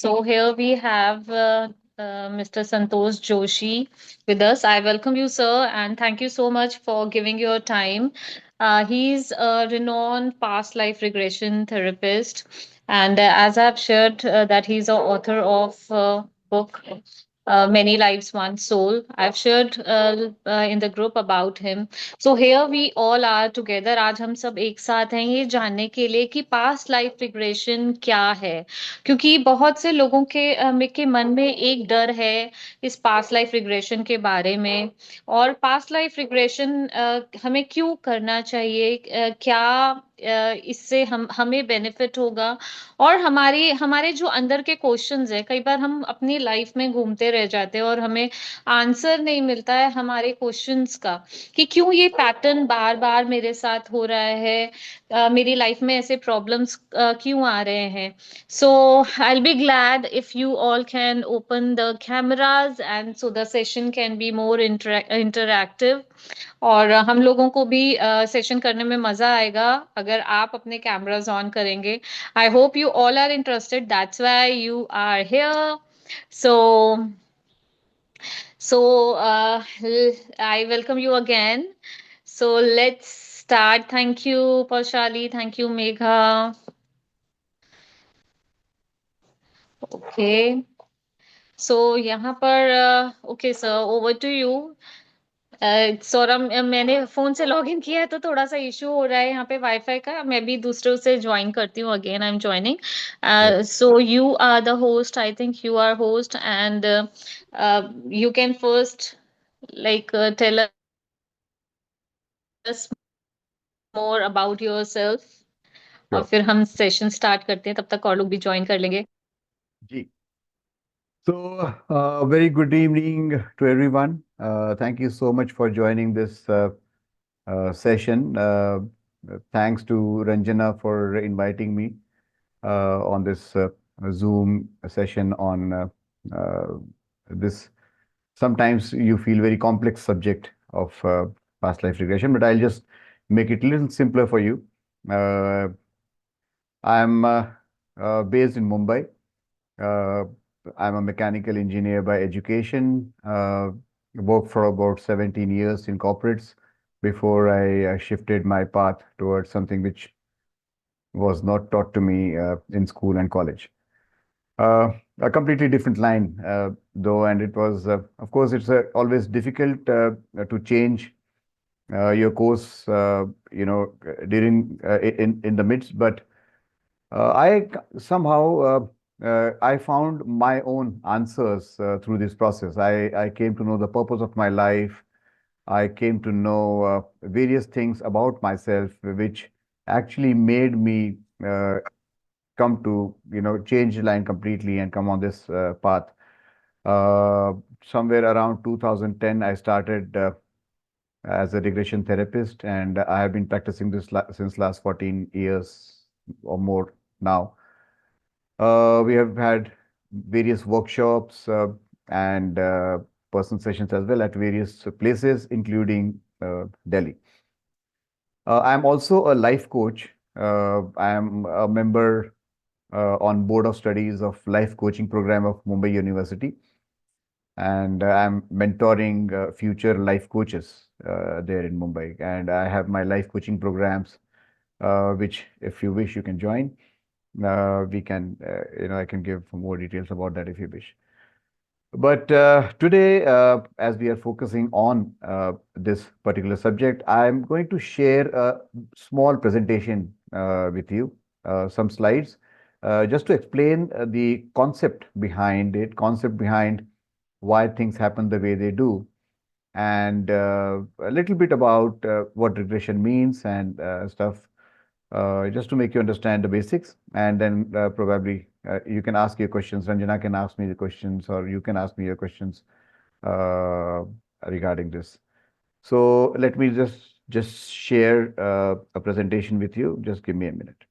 So here we have Mr. Santosh Joshi with us. I welcome you, sir, and thank you so much for giving your time. He's a renowned past life regression therapist, and as I've shared, that he's a author of book Many Lives, One Soul. I've shared in the group about him. So here we all are together. आज हम सब एक साथ हैं ये जानने के लिए कि पास्ट लाइफ रिग्रेशन क्या है, क्योंकि बहुत से लोगों के मन में एक डर है इस पास्ट लाइफ रिग्रेशन के बारे में। और पास्ट लाइफ रिग्रेशन हमें क्यों करना चाहिए, क्या इससे हम हमें बेनिफिट होगा, और हमारी हमारे जो अंदर के क्वेश्चंस है, कई बार हम अपनी लाइफ में घूमते रह जाते हैं और हमें आंसर नहीं मिलता है हमारे क्वेश्चंस का कि क्यों ये पैटर्न बार बार मेरे साथ हो रहा है, मेरी लाइफ में ऐसे प्रॉब्लम्स क्यों आ रहे हैं। So I'll be glad if you all can open the cameras and so the session can be more interactive, और हम लोगों को भी सेशन करने में मजा आएगा अगर आप अपने कैमरास ऑन करेंगे। I hope you all are interested, that's why you are here. So I welcome you again. So let's start. Thank you, Paushali. Thank you, Megha. Okay. So यहाँ पर okay sir, over to you. Saurabh, मैंने phone से login किया है तो थोड़ा सा issue हो रहा है यहाँ पे वाईफाई का। मैं भी दूसरे से ज्वाइन करती हूँ, again I am joining. Sure. So you are the host, I think you are host, and you can first tell us more about yourself, और Sure. फिर हम सेशन स्टार्ट करते हैं, तब तक और लोग भी ज्वाइन कर लेंगे। G. So, very good evening to everyone. Thank you so much for joining this session. Thanks to Ranjana for inviting me on this Zoom session on uh, this. Sometimes you feel very complex subject of past life regression, but I'll just make it a little simpler for you. Uh, I'm based in Mumbai. Uh, I'm a mechanical engineer by education. Worked for about 17 years in corporates before I shifted my path towards something which was not taught to me in school and college. Uh, a completely different line, though, and it was, of course, it's always difficult to change your course, during in the midst, but I found my own answers through this process. I came to know the purpose of my life. I came to know various things about myself, which actually made me come to, change the line completely and come on this path. Uh, Somewhere around 2010, I started as a regression therapist, and I have been practicing this since last 14 years or more now. We have had various workshops and personal sessions as well at various places, including Delhi. I'm also a life coach. I am a member on board of studies of life coaching program of Mumbai University, and I'm mentoring future life coaches there in Mumbai. And I have my life coaching programs, which, if you wish, you can join. We can, I can give more details about that if you wish. But today, as we are focusing on this particular subject, I'm going to share a small presentation with you, some slides, just to explain the concept behind why things happen the way they do, and a little bit about what regression means and stuff, just to make you understand the basics. And then probably you can ask your questions. Ranjana can ask me the questions, or you can ask me your questions uh, regarding this. So let me just share a presentation with you. Just give me a minute.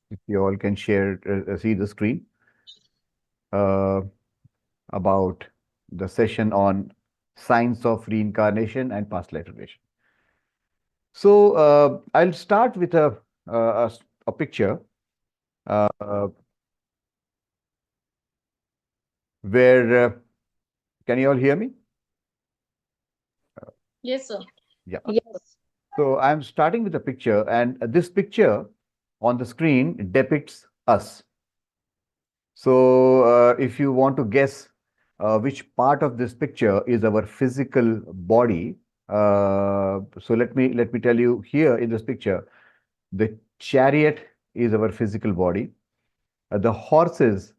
If you all can share, see the screen. Uh, about the session on science of reincarnation and past life regression. So I'll start with a picture uh, where can you all hear me? Yes, sir. Yeah. Yes. So I'm starting with a picture, and this picture on the screen depicts us. So if you want to guess which part of this picture is our physical body, so let me tell you here in this picture, the chariot is our physical body. The horses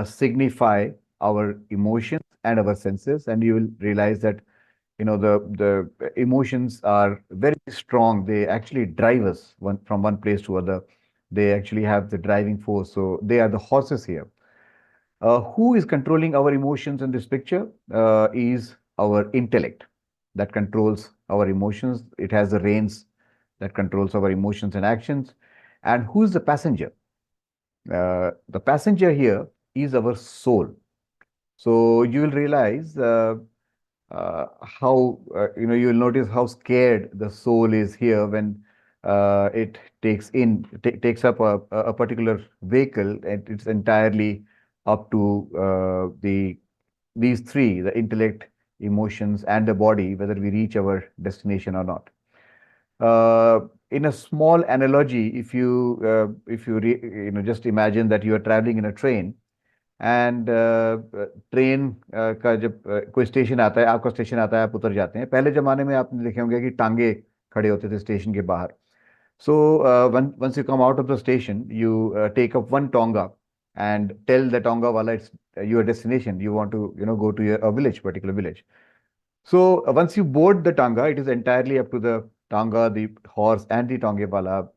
signify our emotions and our senses, and you will realize that the emotions are very strong. They actually drive us from one place to other. They actually have the driving force. So they are the horses here. Who is controlling our emotions in this picture? Is our intellect that controls our emotions. It has the reins that controls our emotions and actions. And who is the passenger? The passenger here is our soul. So you will realize how you will notice how scared the soul is here when it takes up a particular vehicle, and it's entirely up to these three, the intellect, emotions, and the body, whether we reach our destination or not. In a small analogy, if you just imagine that you are traveling in a train, and train का जब कोई station आता है, आपका station आता है, आप उतर जाते हैं। पहले जमाने में आपने देखे होंगे कि टांगे खड़े होते थे स्टेशन के बाहर। So once you come out of the station, you take up one tonga and tell the tonga wala it's your destination. You want to go to a village, particular village. So once you board the tanga, it is entirely up to the tanga, the horse, and the tongewala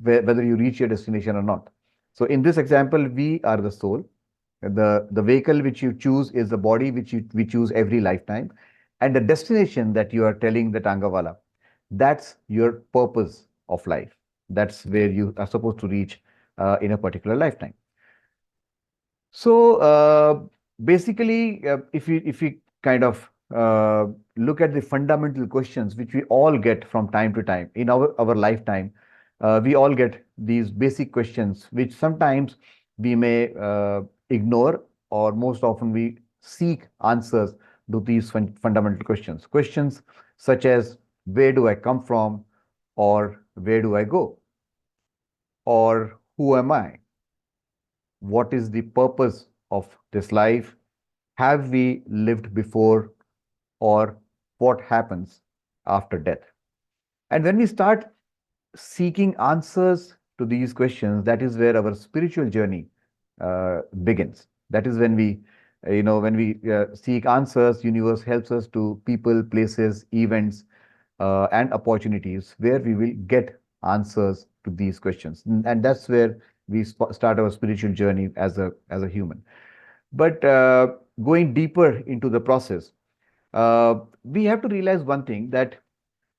whether you reach your destination or not. So in this example, we are the soul. The vehicle which you choose is the body which we choose every lifetime, and the destination that you are telling the tangawala, that's your purpose of life. That's where you are supposed to reach in a particular lifetime. So basically, if we kind of look at the fundamental questions which we all get from time to time in our lifetime, we all get these basic questions which sometimes we may ignore, or most often we seek answers to these fundamental questions. Questions such as where do I come from, or where do I go, or who am I? What is the purpose of this life? Have we lived before, or what happens after death? And when we start seeking answers to these questions, that is where our spiritual journey begins. That is when we seek answers, universe helps us to people, places, events, and opportunities where we will get answers to these questions. And that's where we start our spiritual journey as a human. But going deeper into the process, we have to realize one thing, that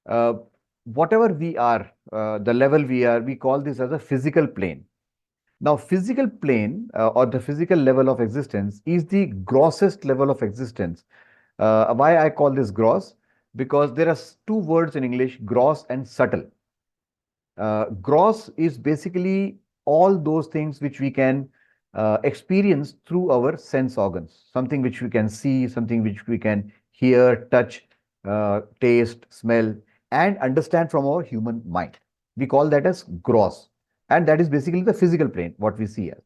uh, whatever we are, the level we are, we call this as a physical plane. Now, physical plane or the physical level of existence is the grossest level of existence. Why I call this gross? Because there are two words in English, gross and subtle. Gross is basically all those things which we can experience through our sense organs, something which we can see, something which we can hear, touch, taste, smell, and understand from our human mind. We call that as gross. And that is basically the physical plane, what we see as.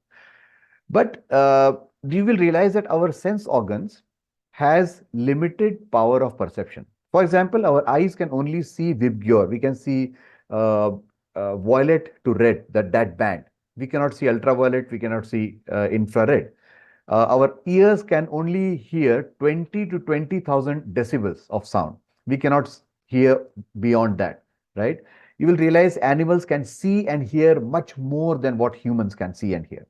But we will realize that our sense organs has limited power of perception. For example, our eyes can only see Vibgyor. We can see uh, violet to red, that band. We cannot see ultraviolet. We cannot see infrared. Our ears can only hear 20 to 20,000 decibels of sound. We cannot hear beyond that, right? You will realize animals can see and hear much more than what humans can see and hear.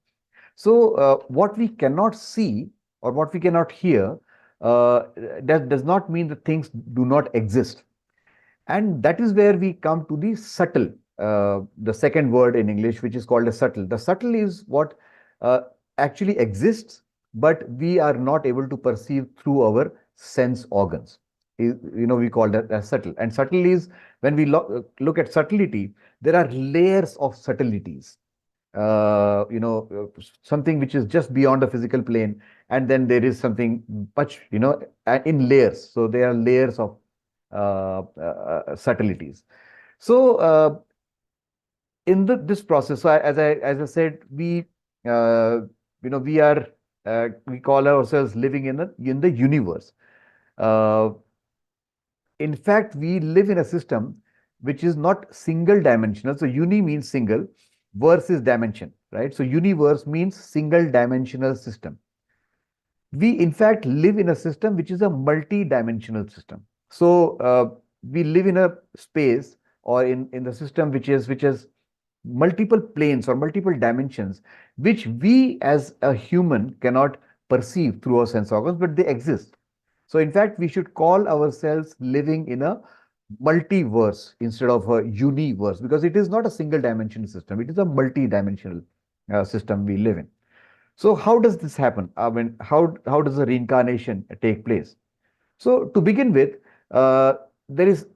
So, what we cannot see or what we cannot hear, that does not mean that things do not exist. And that is where we come to the subtle, the second word in English, which is called a subtle. The subtle is what uh, actually exists, but we are not able to perceive through our sense organs. We call that as subtle. And subtle is, when we look at subtlety, there are layers of subtleties. Something which is just beyond the physical plane, and then there is something much, in layers. So there are layers of subtleties. So in this process, so as I said, uh, we are we call ourselves living in the universe. Uh, in fact, we live in a system which is not single dimensional. So uni means single, verse is dimension, right? So universe means single dimensional system. We in fact live in a system which is a multi-dimensional system. So we live in a space, or in the system which is multiple planes or multiple dimensions, which we as a human cannot perceive through our sense organs, but they exist. So in fact, we should call ourselves living in a multiverse instead of a universe, because it is not a single dimensional system, it is a multi-dimensional system we live in. So how does this happen? I mean, how does the reincarnation take place? So to begin with, there is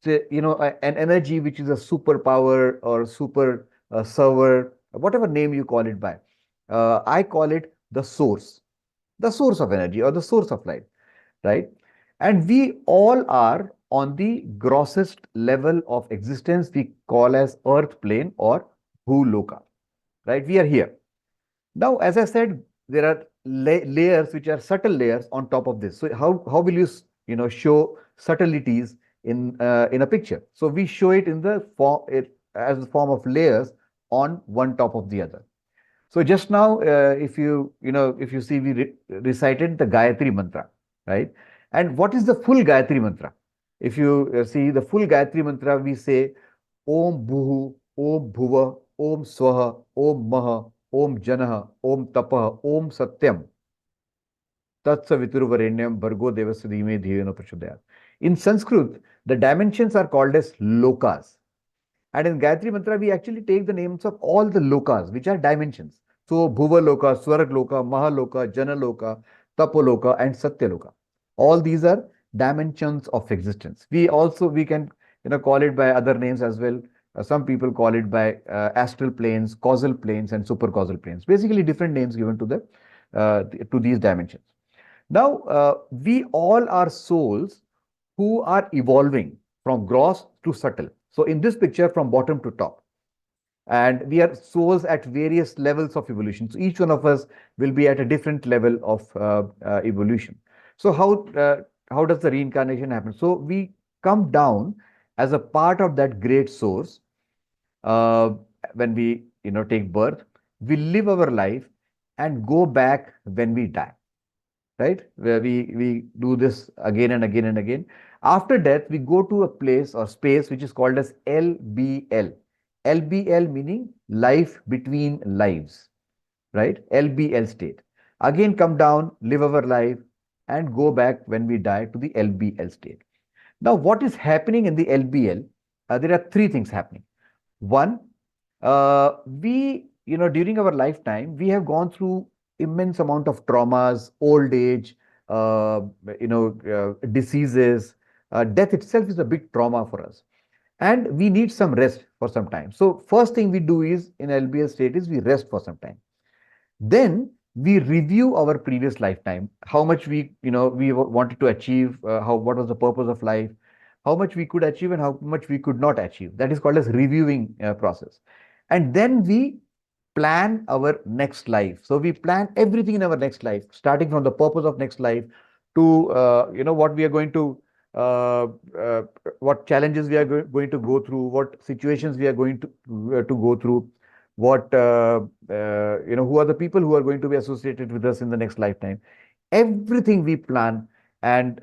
an energy which is a superpower or super server, whatever name you call it by. I call it the source of energy or the source of life, right? And we all are on the grossest level of existence we call as earth plane or bhuloka, right? We are here. Now, as I said, there are layers which are subtle layers on top of this. So how will you show subtleties in a picture? So we show it in the form, as the form of layers on one top of the other. So just now, if you see, we recited the Gayatri mantra, right? And what is the full Gayatri mantra? If you see the full Gayatri mantra, we say Om Bhuhu, Om Bhuva, Om Swaha, Om Maha, Om Janah, Om Tapah, Om Satyam, Tatsaviturvarenyam, Bhargo Devasya Dhime Dhiyena Prachodayat. In Sanskrit, the dimensions are called as lokas. And in Gayatri Mantra, we actually take the names of all the lokas, which are dimensions. So, Bhuva Loka, Swarag Loka, Mahaloka, Jana Loka, Tapoloka, and Satya Loka. All these are dimensions of existence. We can call it by other names as well. Some people call it by astral planes, causal planes, and supercausal planes. Basically, different names given to these dimensions. Now, we all are souls who are evolving from gross to subtle. So in this picture, from bottom to top. And we are souls at various levels of evolution. So each one of us will be at a different level of evolution. So how does the reincarnation happen? So we come down as a part of that great source uh, when we take birth. We live our life and go back when we die, right? Where we do this again and again and again. After death, we go to a place or space which is called as LBL. LBL meaning life between lives, right? LBL state. Again, come down, live our life, and go back when we die to the LBL state. Now, what is happening in the LBL? There are three things happening. One, during our lifetime, we have gone through immense amount of traumas, old age, diseases. Death itself is a big trauma for us, and we need some rest for some time. So first thing we do is in LBS state is we rest for some time. Then we review our previous lifetime, how much we wanted to achieve, what was the purpose of life, how much we could achieve and how much we could not achieve. That is called as reviewing process. And then we plan our next life. So we plan everything in our next life, starting from the purpose of next life to what we are going to uh, uh, what challenges we are going to go through, what situations we are going to go through, what who are the people who are going to be associated with us in the next lifetime. Everything we plan, and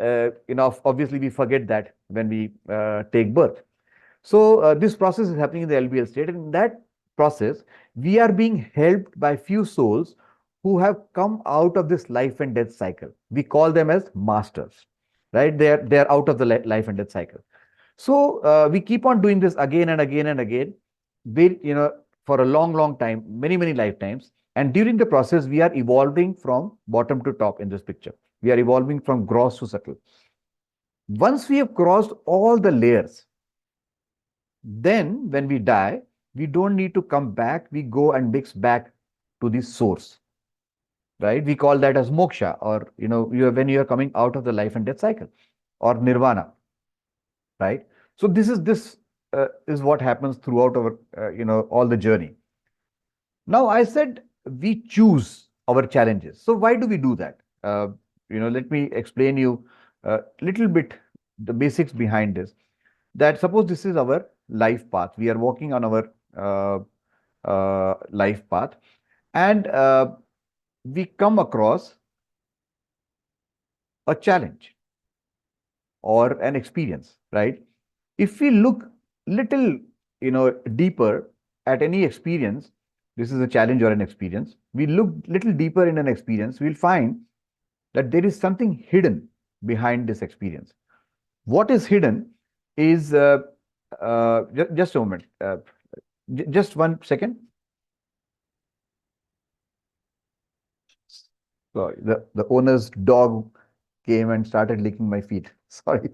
obviously we forget that when we take birth. So this process is happening in the LBL state, and in that process, we are being helped by few souls who have come out of this life and death cycle. We call them as masters, right? They are out of the life and death cycle. So we keep on doing this again and again and again, for a long, long time, many, many lifetimes. And during the process, we are evolving from bottom to top in this picture. We are evolving from gross to subtle. Once we have crossed all the layers, then when we die, we don't need to come back. We go and mix back to the source, right? We call that as moksha, or when you are coming out of the life and death cycle, or nirvana, right? So this is what happens throughout our all the journey. Now, I said we choose our challenges. So why do we do that? Let me explain you a little bit the basics behind this. That suppose this is our life path. We are walking on our life path, and we come across a challenge or an experience, right? If we look little, deeper at any experience, this is a challenge or an experience. We look little deeper in an experience, we'll find that there is something hidden behind this experience. What is hidden is just a moment, just 1 second. Sorry, the owner's dog came and started licking my feet. Sorry.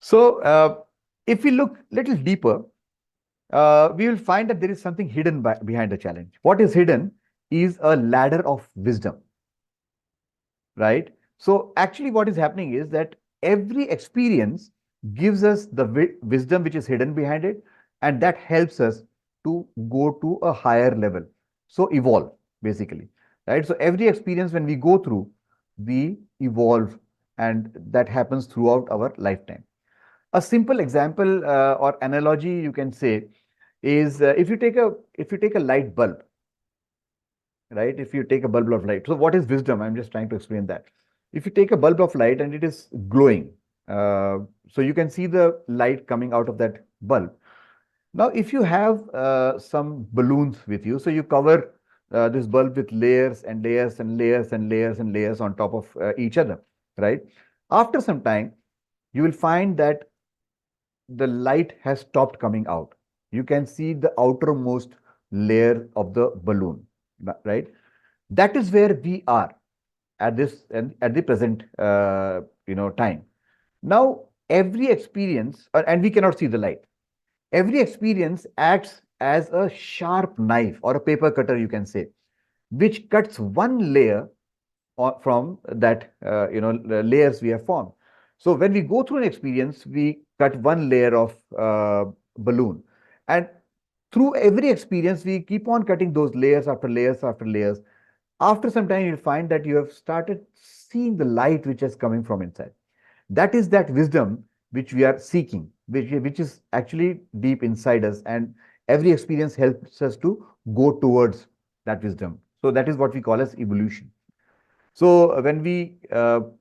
So, if we look little deeper, we will find that there is something hidden behind the challenge. What is hidden is a ladder of wisdom, right? So, actually, what is happening is that every experience gives us the wisdom which is hidden behind it, and that helps us to go to a higher level. So, evolve basically, right? So, every experience when we go through, we evolve, and that happens throughout our lifetime. A simple example or analogy you can say is if you take a light bulb, right? If you take a bulb of light, so what is wisdom? I'm just trying to explain that. If you take a bulb of light and it is glowing, so you can see the light coming out of that bulb. Now, if you have some balloons with you, so you cover this bulb with layers and layers and layers and layers and layers on top of each other, right? After some time, you will find that the light has stopped coming out. You can see the outermost layer of the balloon, right? That is where we are at this and at the present time. Now, every experience, and we cannot see the light. Every experience acts as a sharp knife or a paper cutter, you can say, which cuts one layer from that the layers we have formed. So when we go through an experience, we cut one layer of balloon, and through every experience, we keep on cutting those layers after layers after layers. After some time, you'll find that you have started seeing the light which is coming from inside. That is that wisdom which we are seeking, which is actually deep inside us, and every experience helps us to go towards that wisdom. So that is what we call as evolution. So when we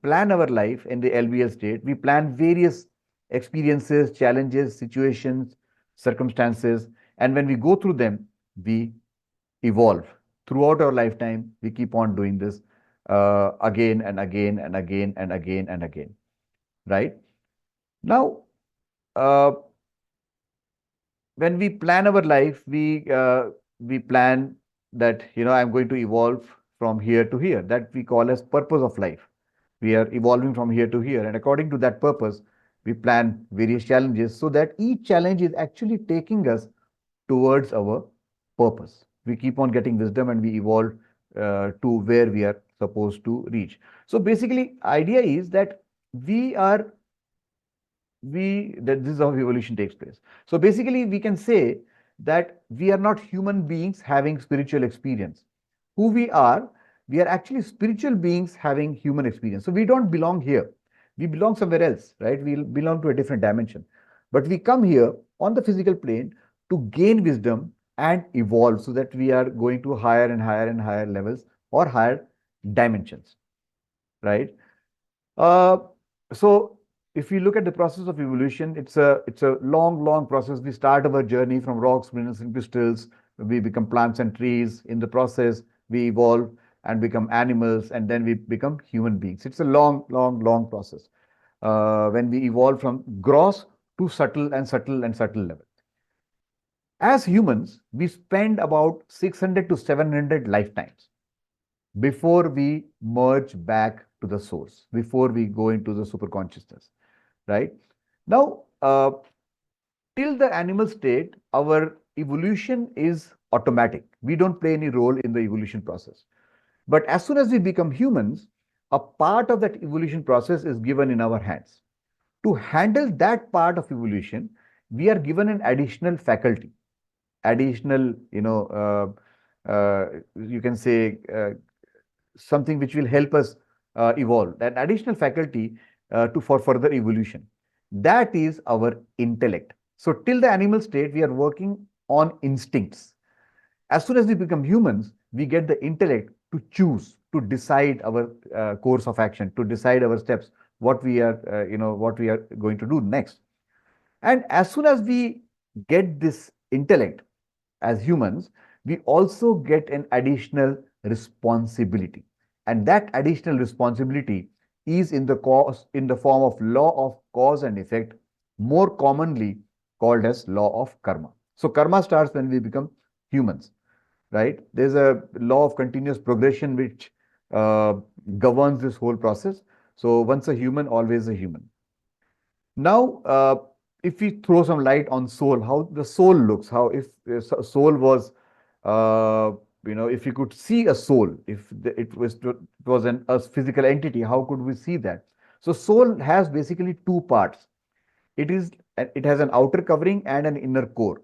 plan our life in the LBL state, we plan various experiences, challenges, situations, circumstances, and when we go through them, we evolve. Throughout our lifetime, we keep on doing this again and again and again and again and again, right? Now, uh, when we plan our life, we plan that I'm going to evolve from here to here. That we call as purpose of life. We are evolving from here to here, and according to that purpose, we plan various challenges so that each challenge is actually taking us towards our purpose. We keep on getting wisdom, and we evolve to where we are supposed to reach. So basically, idea is that we are we that this is how evolution takes place. So basically, we can say that we are not human beings having spiritual experience. Who we are actually spiritual beings having human experience. So we don't belong here. We belong somewhere else, right? We belong to a different dimension. But we come here on the physical plane to gain wisdom and evolve so that we are going to higher and higher and higher levels or higher dimensions, right? Uh, so if we look at the process of evolution, it's a long process. We start our journey from rocks, minerals, and crystals. We become plants and trees. In the process, we evolve and become animals, and then we become human beings. It's a long process. When we evolve from gross to subtle and subtle and subtle level. As humans, we spend about 600 to 700 lifetimes before we merge back to the source, before we go into the superconsciousness, right? Now, till the animal state, our evolution is automatic. We don't play any role in the evolution process. But as soon as we become humans, a part of that evolution process is given in our hands. To handle that part of evolution, we are given an additional faculty, additional, you can say something which will help us evolve, an additional faculty to for further evolution. That is our intellect. So till the animal state, we are working on instincts. As soon as we become humans, we get the intellect to choose, to decide our course of action, to decide our steps, what we are, what we are going to do next. And as soon as we get this intellect as humans, we also get an additional responsibility. And that additional responsibility is in the cause, in the form of law of cause and effect, more commonly called as law of karma. So karma starts when we become humans, right? There's a law of continuous progression which uh, governs this whole process. So once a human, always a human. Now, if we throw some light on soul, how the soul looks, how if soul was, uh, if you could see a soul, if it was a physical entity, how could we see that? So soul has basically two parts. It has an outer covering and an inner core,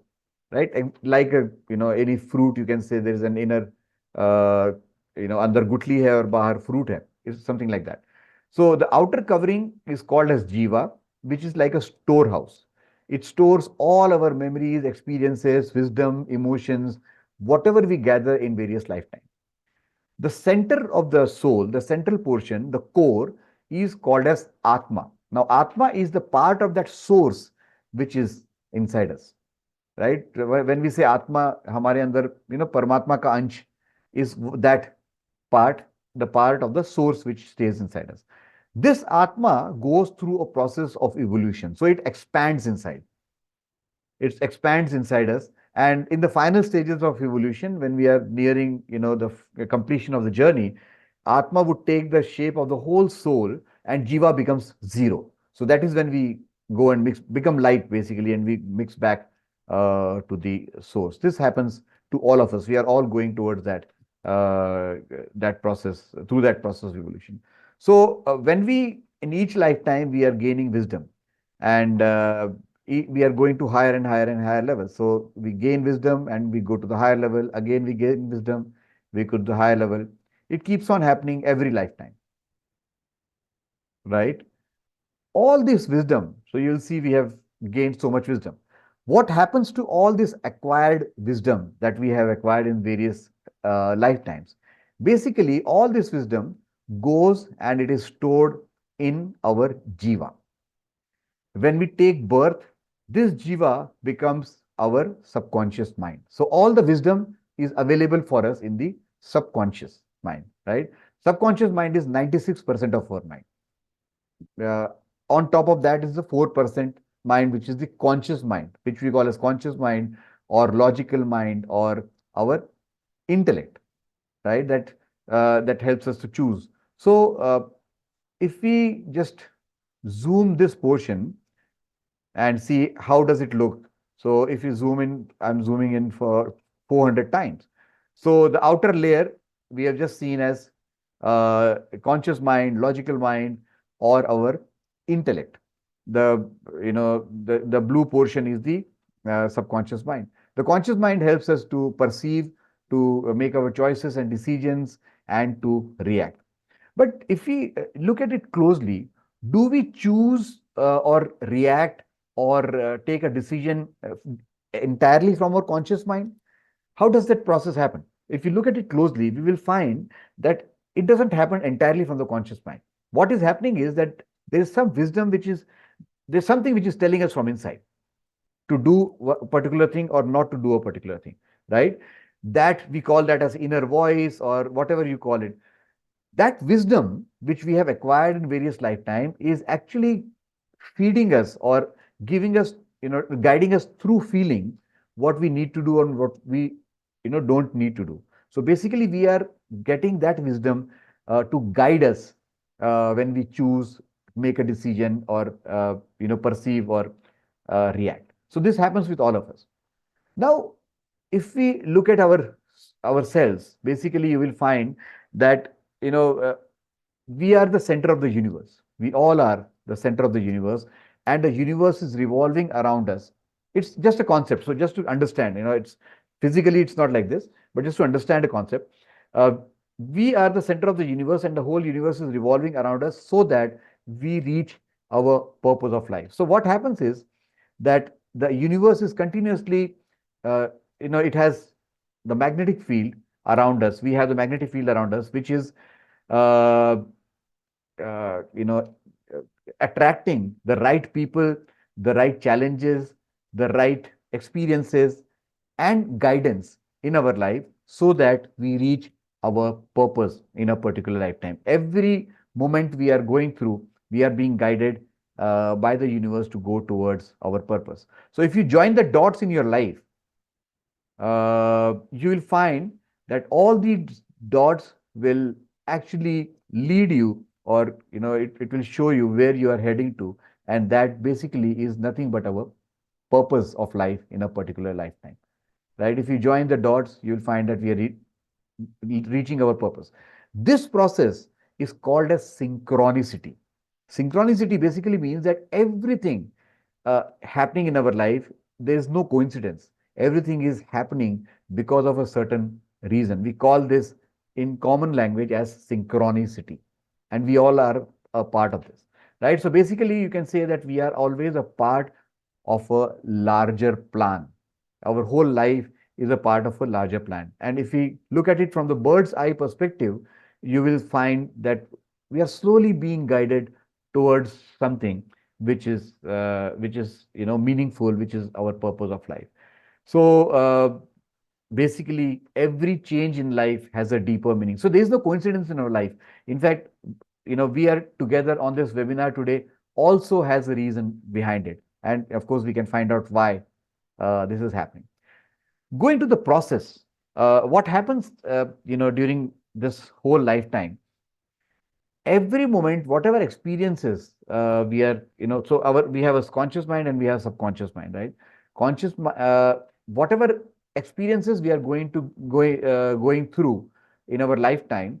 right? And like a any fruit, you can say there is an inner uh, अंदर गुठली है और बाहर fruit है. It's something like that. So the outer covering is called as jiva, which is like a storehouse. It stores all our memories, experiences, wisdom, emotions, whatever we gather in various lifetimes. The center of the soul, the central portion, the core, is called as Atma. Now, Atma is the part of that source which is inside us, right? When we say Atma, हमारे अंदर, परमात्मा का अंश is that part, the part of the source which stays inside us. This Atma goes through a process of evolution. So it expands inside. It expands inside us. And in the final stages of evolution, when we are nearing, the completion of the journey, Atma would take the shape of the whole soul and Jiva becomes zero. So that is when we go and become light basically, and we mix back to the source. This happens to all of us. We are all going towards that process, through that process of evolution. So when we, in each lifetime, we are gaining wisdom, and we are going to higher and higher and higher levels. So we gain wisdom and we go to the higher level. Again, we gain wisdom, we go to the higher level. It keeps on happening every lifetime, right? All this wisdom, so you'll see we have gained so much wisdom. What happens to all this acquired wisdom that we have acquired in various lifetimes? Basically, all this wisdom goes and it is stored in our jiva. When we take birth, this jiva becomes our subconscious mind. So all the wisdom is available for us in the subconscious mind, right? Subconscious mind is 96% of our mind. Uh, on top of that is the 4% mind, which is the conscious mind, which we call as conscious mind or logical mind or our intellect, right? That helps us to choose. So if we just zoom this portion and see how does it look. So if you zoom in, I'm zooming in for 400 times. So the outer layer we have just seen as conscious mind, logical mind, or our intellect. The the blue portion is the subconscious mind. The conscious mind helps us to perceive, to make our choices and decisions, and to react. But if we look at it closely, do we choose or react or take a decision entirely from our conscious mind? How does that process happen? If you look at it closely, we will find that it doesn't happen entirely from the conscious mind. What is happening is that there is some wisdom there's something which is telling us from inside to do a particular thing or not to do a particular thing, right? That we call that as inner voice or whatever you call it. That wisdom which we have acquired in various lifetime is actually feeding us or giving us, guiding us through feeling what we need to do and what we don't need to do. So basically, we are getting that wisdom to guide us when we choose, make a decision, or perceive or react. So this happens with all of us. Now, if we look at ourselves, basically you will find that we are the center of the universe. We all are the center of the universe, and the universe is revolving around us. It's just a concept. So just to understand, it's physically it's not like this, but just to understand a concept, uh, we are the center of the universe, and the whole universe is revolving around us so that we reach our purpose of life. So what happens is that the universe is continuously, uh, it has the magnetic field around us. We have the magnetic field around us, which is uh, uh, you know, uh, attracting the right people, the right challenges, the right experiences, and guidance in our life so that we reach our purpose in a particular lifetime. Every moment we are going through, we are being guided by the universe to go towards our purpose. So if you join the dots in your life, you will find that all these dots will actually lead you, or it will show you where you are heading to, and that basically is nothing but our purpose of life in a particular lifetime, right? If you join the dots, you'll find that we are reaching our purpose. This process is called as synchronicity. Synchronicity basically means that everything happening in our life, there is no coincidence. Everything is happening because of a certain reason. We call this in common language as synchronicity. And we all are a part of this, right? So basically, you can say that we are always a part of a larger plan. Our whole life is a part of a larger plan. And if we look at it from the bird's eye perspective, you will find that we are slowly being guided towards something which is meaningful, which is our purpose of life. So basically, every change in life has a deeper meaning. So there is no coincidence in our life. In fact, we are together on this webinar today also has a reason behind it, and of course, we can find out why this is happening. Going to the process, what happens, during this whole lifetime, every moment, whatever experiences we are, so we have a conscious mind and we have subconscious mind, right? Whatever experiences we are going through in our lifetime,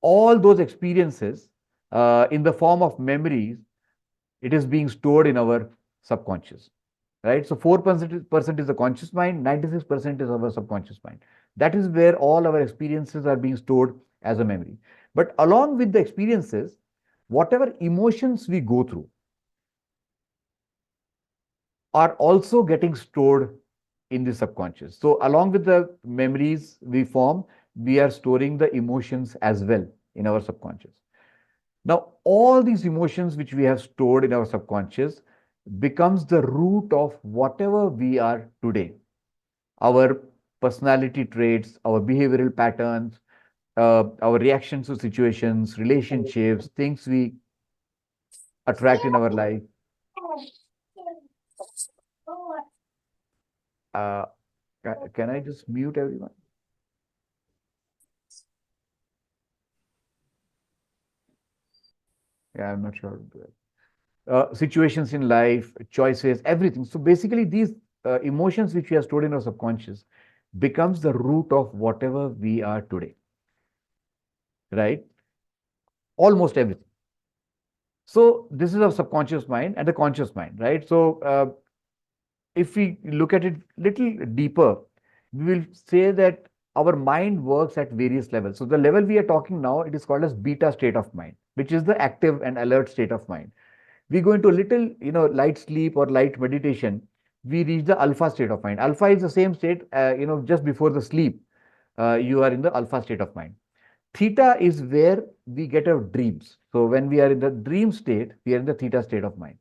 all those experiences in the form of memories, it is being stored in our subconscious, right? So 4% is the conscious mind, 96% is our subconscious mind. That is where all our experiences are being stored as a memory. But along with the experiences, whatever emotions we go through are also getting stored in the subconscious. So along with the memories we form, we are storing the emotions as well in our subconscious. Now, all these emotions which we have stored in our subconscious becomes the root of whatever we are today. Our personality traits, our behavioral patterns, our reactions to situations, relationships, things we attract in our life. Uh, can I just mute everyone? Yeah, I'm not sure how to do it. Situations in life, choices, everything. So basically, these emotions which we are stored in our subconscious becomes the root of whatever we are today, right? Almost everything. So this is our subconscious mind and the conscious mind, right? So if we look at it little deeper, we will say that our mind works at various levels. So the level we are talking now, it is called as beta state of mind, which is the active and alert state of mind. We go into a little, light sleep or light meditation, we reach the alpha state of mind. Alpha is the same state, just before the sleep, you are in the alpha state of mind. Theta is where we get our dreams. So when we are in the dream state, we are in the theta state of mind.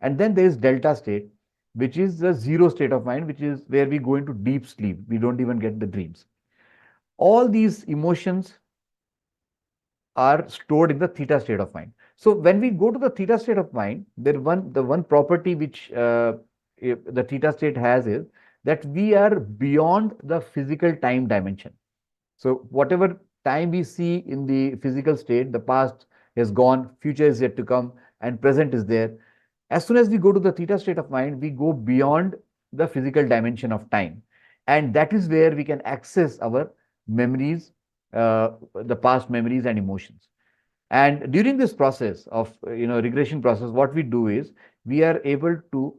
And then there is delta state, which is the zero state of mind, which is where we go into deep sleep. We don't even get the dreams. All these emotions are stored in the theta state of mind. So when we go to the theta state of mind, the one property which the theta state has is that we are beyond the physical time dimension. So whatever time we see in the physical state, the past is gone, future is yet to come, and present is there. As soon as we go to the theta state of mind, we go beyond the physical dimension of time. And that is where we can access our memories, the past memories and emotions. And during this process of, regression process, what we do is we are able to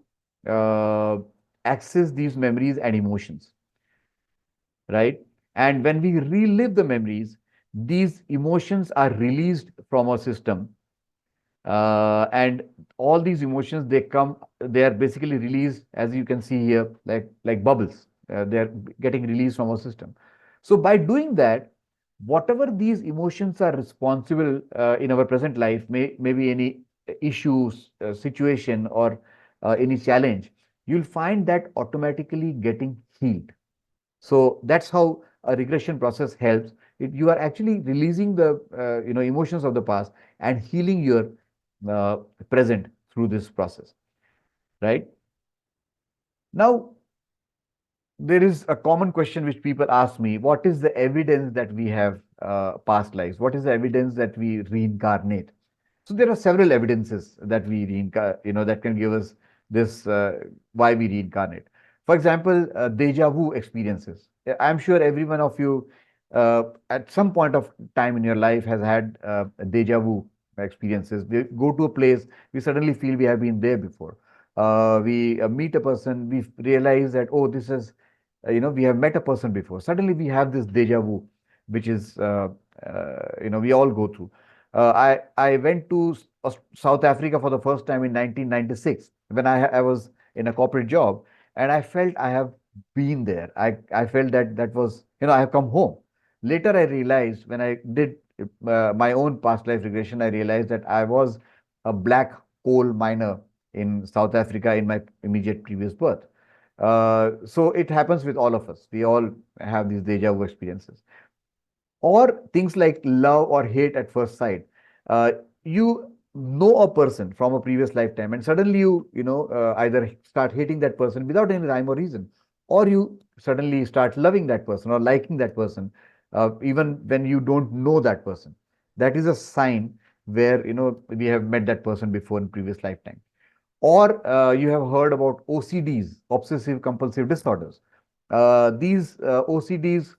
uh, access these memories and emotions, right? And when we relive the memories, these emotions are released from our system, and all these emotions, they are basically released, as you can see here, like bubbles. They are getting released from our system. So by doing that, whatever these emotions are responsible in our present life, maybe any issues, situation, or any challenge, you'll find that automatically getting healed. So that's how a regression process helps. You are actually releasing the emotions of the past and healing your uh, present through this process, right? Now, there is a common question which people ask me: what is the evidence that we have past lives? What is the evidence that we reincarnate? So there are several evidences that we that can give us this why we reincarnate. For example, deja vu experiences. I'm sure every one of you at some point of time in your life has had deja vu experiences. We go to a place, we suddenly feel we have been there before. We meet a person, we realize that, oh, this is, we have met a person before. Suddenly we have this deja vu, which is, we all go through. I went to South Africa for the first time in 1996 when I was in a corporate job, and I felt I have been there. I felt that that was, I have come home. Later, I realized when I did my own past life regression, I realized that I was a black coal miner in South Africa in my immediate previous birth. So it happens with all of us. We all have these deja vu experiences, or things like love or hate at first sight. You know a person from a previous lifetime, and suddenly either start hating that person without any rhyme or reason, or you suddenly start loving that person or liking that person, even when you don't know that person. That is a sign where we have met that person before in previous lifetime. Or you have heard about OCDs, obsessive compulsive disorders. These OCDs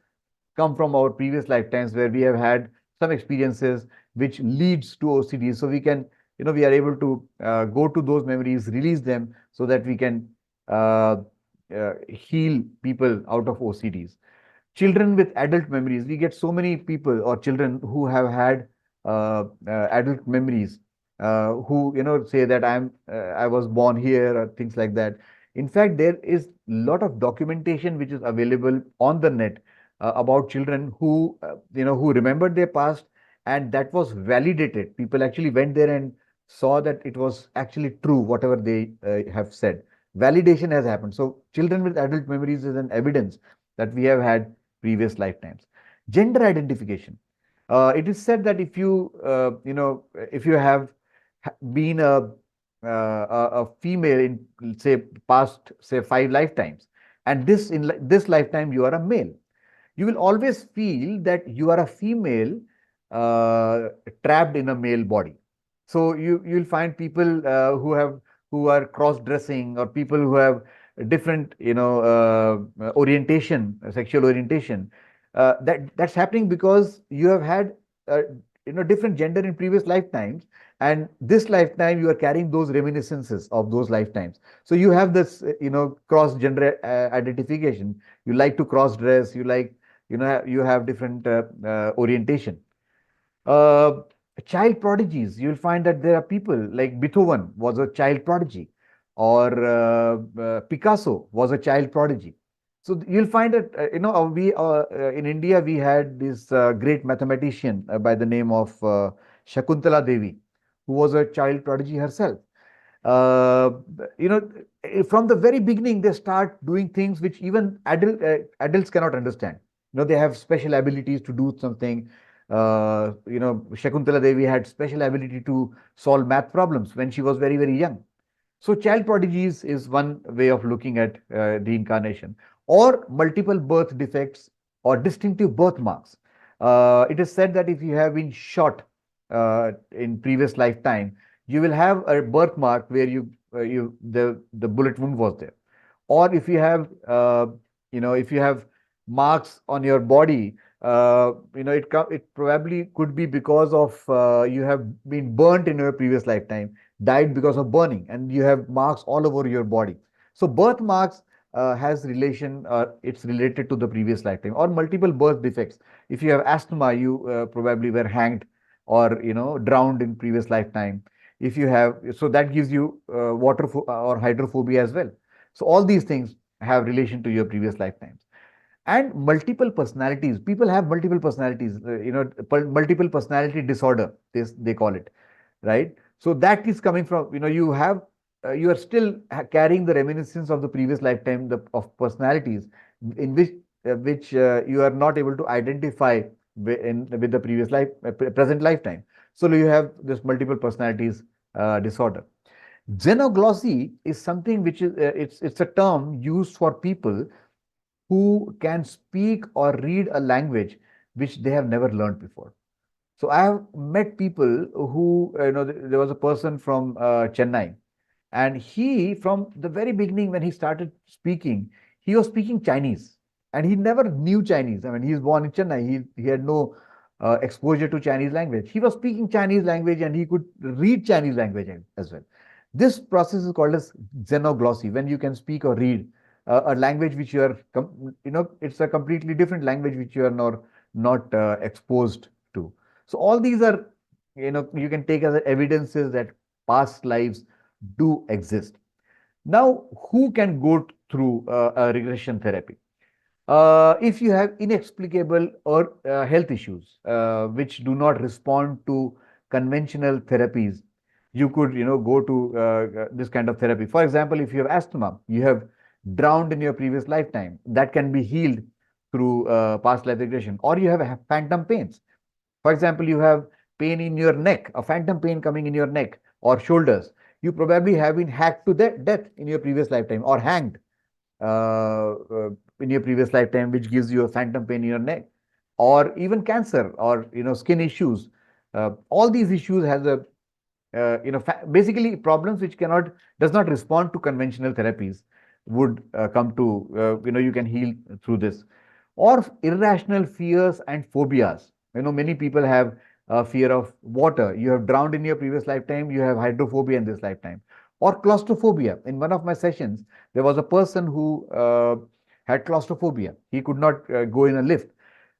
come from our previous lifetimes where we have had some experiences which leads to OCD. So we are able to go to those memories, release them so that we can uh, heal people out of OCDs. Children with adult memories, we get so many people or children who have had adult memories, who say that I was born here or things like that. In fact, there is a lot of documentation which is available on the net about children who remembered their past, and that was validated. People actually went there and saw that it was actually true whatever they have said. Validation has happened. So children with adult memories is an evidence that we have had previous lifetimes. Gender identification. It is said that if you have been a female in, say, past, say, 5 lifetimes, and this lifetime you are a male, you will always feel that you are a female trapped in a male body. So you'll find people who are cross dressing, or people who have different orientation, sexual orientation. That's happening because you have had different gender in previous lifetimes, and this lifetime you are carrying those reminiscences of those lifetimes. So you have this cross gender identification. You like to cross dress, you have different orientation. uh, Child prodigies, you'll find that there are people like Beethoven was a child prodigy, or Picasso was a child prodigy. So you'll find that we in India we had this great mathematician by the name of Shakuntala Devi, who was a child prodigy herself. uh, you know from the very beginning they start doing things which even adults cannot understand. They have special abilities to do something. Shakuntala Devi had special ability to solve math problems when she was very, very young. So child prodigies is one way of looking at reincarnation, or multiple birth defects or distinctive birthmarks. It is said that if you have been shot in previous lifetime, you will have a birthmark where the bullet wound was there. Or if you have if you have marks on your body, it probably could be because of you have been burnt in your previous lifetime, died because of burning, and you have marks all over your body. So birthmarks has relation, it's related to the previous lifetime. Or multiple birth defects. If you have asthma, you probably were hanged or drowned in previous lifetime. If you have, so that gives you or hydrophobia as well. So all these things have relation to your previous lifetimes. And multiple personalities. People have multiple personalities. Multiple personality disorder. They call it, right? So that is coming from, you are still carrying the reminiscence of the previous lifetime, of personalities in which you are not able to identify with the previous present lifetime. So you have this multiple personalities disorder. Xenoglossy is something which is it's a term used for people who can speak or read a language which they have never learned before. So I have met people who, there was a person from Chennai, and he, from the very beginning, when he started speaking, he was speaking Chinese, and he never knew Chinese. I mean, he was born in Chennai. He had no exposure to Chinese language. He was speaking Chinese language, and he could read Chinese language as well. This process is called as xenoglossy, when you can speak or read a language which you are, it's a completely different language which you are not exposed to. So all these are, you can take as evidences that past lives do exist. Now, who can go through a regression therapy? If you have inexplicable or health issues which do not respond to conventional therapies, you could, go to this kind of therapy. For example, if you have asthma, you have drowned in your previous lifetime, that can be healed through past life regression. Or you have phantom pains. For example, you have pain in your neck, a phantom pain coming in your neck or shoulders. You probably have been hacked to death in your previous lifetime, or hanged in your previous lifetime, which gives you a phantom pain in your neck, or even cancer, or skin issues. All these issues has a basically problems which cannot does not respond to conventional therapies would come to you can heal through this. Or irrational fears and phobias. Many people have fear of water. You have drowned in your previous lifetime, you have hydrophobia in this lifetime. Or claustrophobia. In one of my sessions, there was a person who had claustrophobia. He could not go in a lift.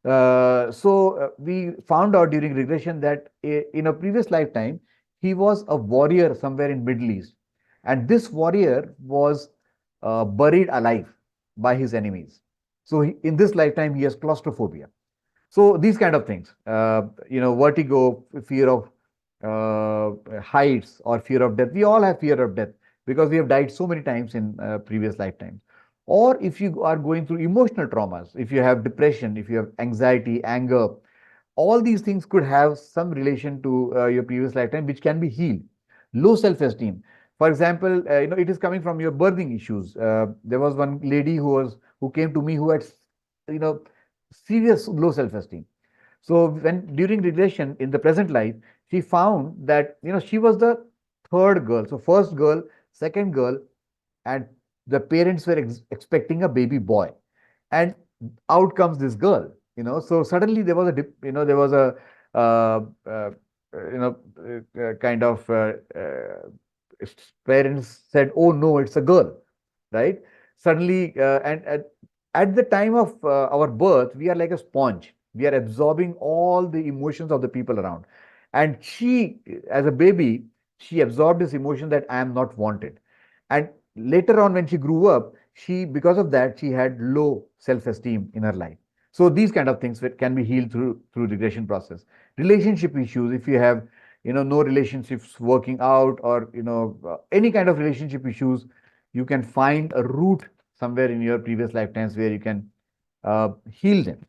So we found out during regression that in a previous lifetime, he was a warrior somewhere in Middle East, and this warrior was buried alive by his enemies. So in this lifetime, he has claustrophobia. So these kind of things, vertigo, fear of heights, or fear of death. We all have fear of death because we have died so many times in previous lifetimes. Or if you are going through emotional traumas, if you have depression, if you have anxiety, anger, all these things could have some relation to your previous lifetime, which can be healed. Low self-esteem. For example, it is coming from your birthing issues. There was one lady who came to me who had, you know, serious low self-esteem. So when during regression in the present life, she found that she was the third girl. So first girl, second girl, and the parents were expecting a baby boy, and out comes this girl. So suddenly there was a there was a uh, uh, kind of parents said, oh no, it's a girl, right? Suddenly, and at the time of our birth, we are like a sponge. We are absorbing all the emotions of the people around. And she, as a baby, she absorbed this emotion that I am not wanted. And later on, when she grew up, because of that, she had low self-esteem in her life. So these kind of things can be healed through regression process. Relationship issues, if you have, no relationships working out, or any kind of relationship issues, you can find a root somewhere in your previous lifetimes where you can heal them,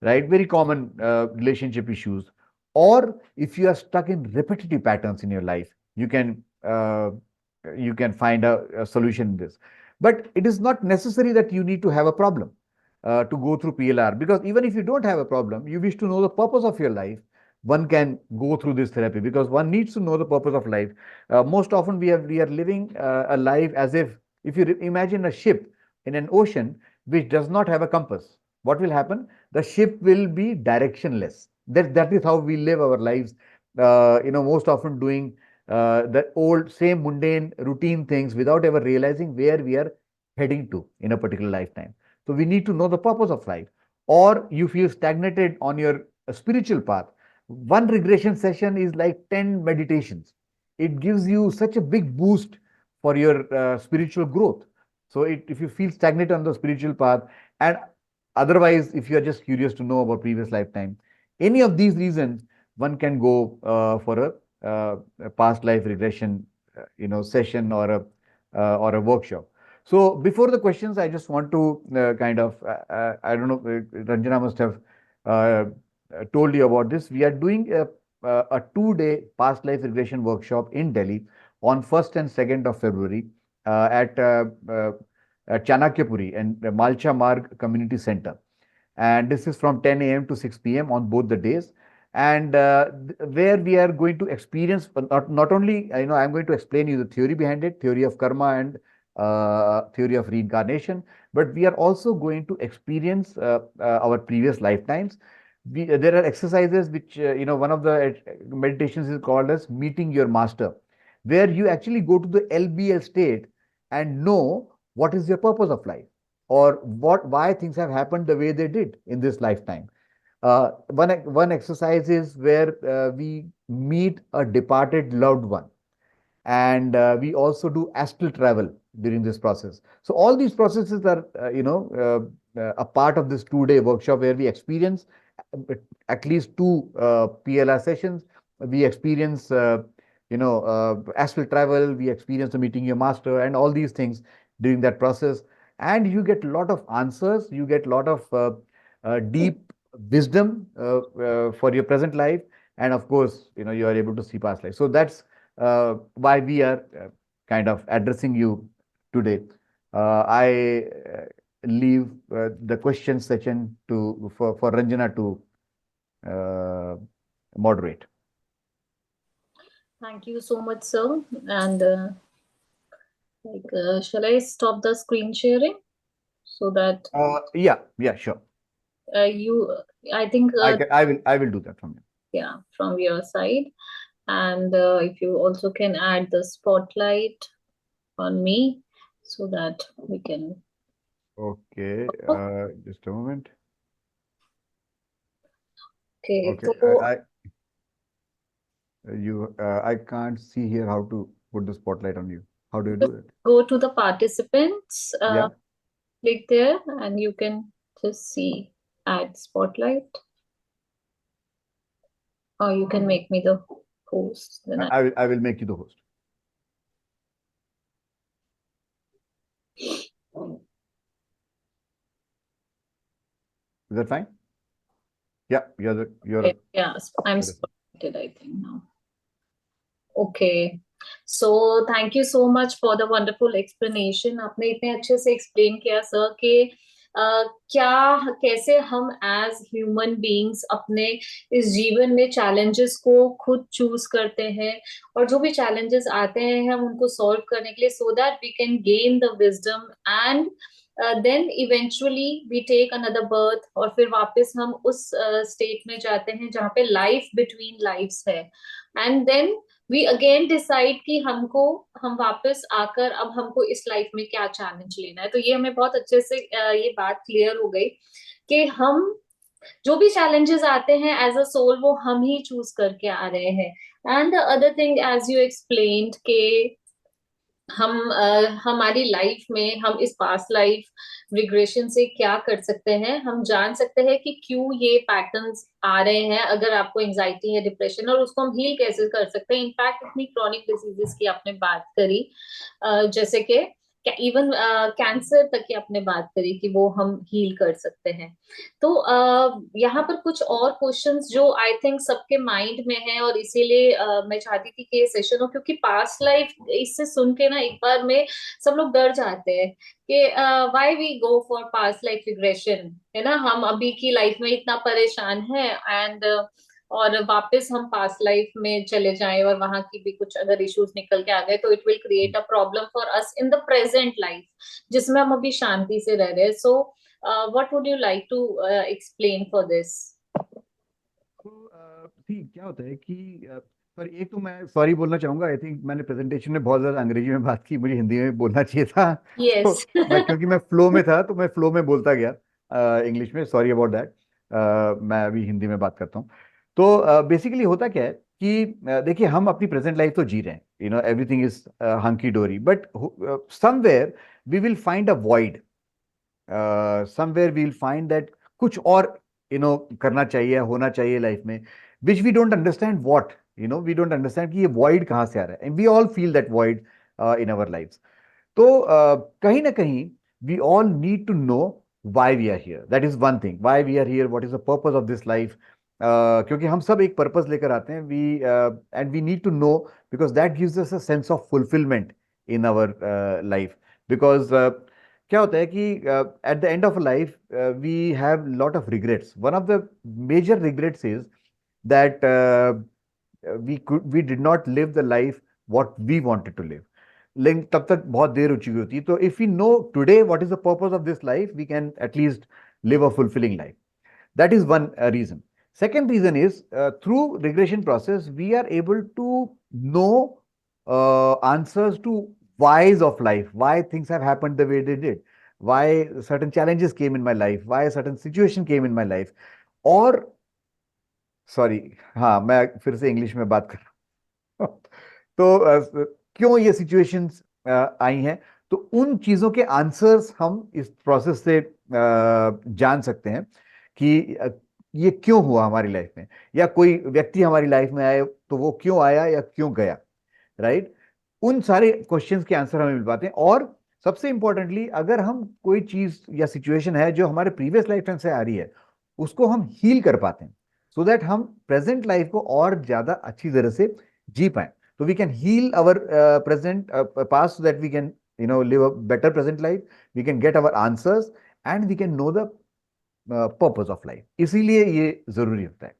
right? Very common relationship issues. Or if you are stuck in repetitive patterns in your life, you can you can find a solution in this. But it is not necessary that you need to have a problem to go through PLR, because even if you don't have a problem, you wish to know the purpose of your life, one can go through this therapy, because one needs to know the purpose of life. Most often we are living a life as if you imagine a ship in an ocean which does not have a compass. What will happen? The ship will be directionless. That is how we live our lives. Most often doing the old same mundane routine things without ever realizing where we are heading to in a particular lifetime. So we need to know the purpose of life. Or you feel stagnated on your spiritual path. One regression session is like 10 meditations. It gives you such a big boost for your spiritual growth. So if you feel stagnant on the spiritual path, and otherwise, if you are just curious to know about previous lifetime, any of these reasons, one can go for a past life regression, session or a workshop. So before the questions, I just want to I don't know, Ranjana must have told you about this. We are doing a 2-day past life regression workshop in Delhi on 1st and 2nd of February at Chanakyapuri and Malcha Marg Community Center. And this is from 10 a.m. to 6 p.m. on both the days. And where we are going to experience, not only, I'm going to explain you the theory behind it, theory of karma and theory of reincarnation, but we are also going to experience our previous lifetimes. There are exercises which, one of the meditations is called as meeting your master, where you actually go to the LBL state and know what is your purpose of life, or why things have happened the way they did in this lifetime. One exercise is where we meet a departed loved one, and we also do astral travel during this process. So all these processes are a part of this 2-day workshop, where we experience at least two PLR sessions. We experience astral travel, we experience the meeting your master and all these things during that process, and you get a lot of answers, you get a lot of deep wisdom for your present life, and of course, you are able to see past life. So that's why we are kind of addressing you today. I leave the question section for Ranjana to uh, moderate. Thank you so much, sir. And shall I stop the screen sharing so that Yeah, sure. you, I think, I will do that from you. yeah, from your side. And if you also can add the spotlight on me so that we can. Okay, Oh, just a moment. okay, Okay, so I can't see here how to put the spotlight on you. How do you just do it? go to the participants, Yeah. click there, and you can just see add spotlight, or you can make me the host. Then I will make you the host. Is that fine? Yeah, okay, yeah, I'm you're the spotted, I think now. Okay. So thank you so much for the wonderful explanation. आपने इतने अच्छे से explain किया sir कि क्या कैसे हम as human beings अपने इस जीवन में challenges को खुद choose करते हैं, और जो भी challenges आते हैं हम उनको solve करने के लिए, so that we can gain the wisdom, and then eventually we take another birth, और फिर वापस हम उस state में जाते हैं जहाँ पे life between lives है, and then we again decide कि हमको हम वापस आकर अब हमको इस लाइफ में क्या चैलेंज लेना है। तो ये हमें बहुत अच्छे से ये बात क्लियर हो गई कि हम जो भी चैलेंजेस आते हैं एज अ सोल वो हम ही चूज करके आ रहे हैं। And the other thing as you explained के हम हमारी लाइफ में हम इस पास्ट लाइफ रिग्रेशन से क्या कर सकते हैं, हम जान सकते हैं कि क्यों ये पैटर्न्स आ रहे हैं, अगर आपको एंजाइटी है, डिप्रेशन, और उसको हम हील कैसे कर सकते हैं। इनफैक्ट इतनी क्रॉनिक डिजीजेस की आपने बात करी, जैसे कि इवन कैंसर तक की आपने बात करी कि वो हम हील कर सकते हैं। तो यहाँ पर कुछ और क्वेश्चंस जो आई थिंक सबके माइंड में है, और इसीलिए मैं चाहती थी कि ये सेशन हो, क्योंकि पास्ट लाइफ इससे सुन के ना एक बार में सब लोग डर जाते हैं कि why we go for past life regression, है ना, हम अभी की लाइफ में इतना परेशान है, एंड और वापस हम पास्ट लाइफ में चले जाएं और वहां की भी कुछ अगर इश्यूज निकल के आ गए तो it will create a problem for us in the present life जिसमें हम अभी शांति से रह रहे हैं। So what would you like to explain for this? तो सी क्या होता है कि सॉरी, एक तो मैं सॉरी बोलना चाहूंगा। आई थिंक मैंने प्रेजेंटेशन में बहुत ज़्यादा अंग्रेजी में बात की, मुझे हिंदी में बोलना चाहिए था। यस। तो मैं, क्योंकि मैं फ्लो में था, तो मैं फ्लो में बोलता गया इंग्लिश में। Sorry about that. मैं अभी हिंदी में बात करता हूँ। तो बेसिकली होता क्या है कि देखिए, हम अपनी प्रेजेंट लाइफ तो जी रहे हैं, everything is hunky dory, but somewhere we will find a void. Somewhere we will find that कुछ और करना चाहिए, होना चाहिए लाइफ में, which we don't understand what, we don't understand कि ये वॉइड कहाँ से आ रहा है, and we all feel that void in our life. तो कहीं ना कहीं we all need to know why we are here. That is one thing, why we are here, what is the purpose of this life. क्योंकि हम सब एक purpose लेकर आते हैं, we and we need to know, because that gives us a sense of fulfilment in our life. Because क्या होता है कि at the end of life we have lot of regrets. One of the major regrets is that we did not live the life what we wanted to live. लेकिन तब तक बहुत देर हो चुकी होती है। तो if we know today what is the purpose of this life, we can at least live a fulfilling life. That is one reason. Second reason is, through regression process we are able to know answers to whys of life, why things have happened the way they did, why certain challenges came in my life, why a certain situation came in my life. और sorry, हाँ, मैं फिर से English में बात कर रहा हूँ। तो क्यों ये सिचुएशंस आई हैं, तो उन चीजों के आंसर्स हम इस प्रोसेस से जान सकते हैं कि ये क्यों हुआ हमारी लाइफ में, या कोई व्यक्ति हमारी लाइफ में आए तो वो क्यों आया या क्यों गया, राइट। उन सारे क्वेश्चंस के आंसर हमें मिल पाते हैं। और सबसे इंपॉर्टेंटली, अगर हम कोई चीज या सिचुएशन है जो हमारे प्रीवियस लाइफ टाइम से आ रही है, उसको हम हील कर पाते हैं, सो दैट हम प्रेजेंट लाइफ को और ज्यादा अच्छी तरह से जी पाए। तो we can heal our present past, so that we can live a better present life, we can get our answers, and we can know the purpose of life. इसीलिए ये जरूरी होता है।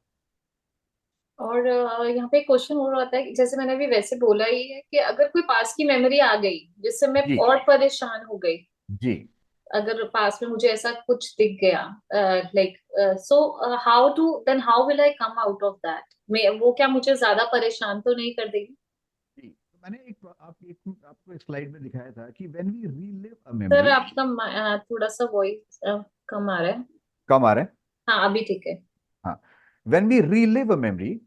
और यहाँ पे क्वेश्चन हो रहा था कि जैसे मैंने अभी वैसे बोला ही है कि अगर कोई पास की मेमोरी आ गई जिससे मैं जी और परेशान हो गई, जी अगर पास में मुझे ऐसा कुछ दिख गया, like, so how to then how will I come out of that, मैं वो क्या मुझे ज्यादा परेशान तो नहीं कर देगी? जी। तो मैंने आपको एक स्लाइड में दिखाया था कि when we relive a sir memory. आपका थोड़ा सा वॉइस कम आ रहा है। कम आ रहा है? हाँ अभी ठीक है। हाँ। When we relive a memory,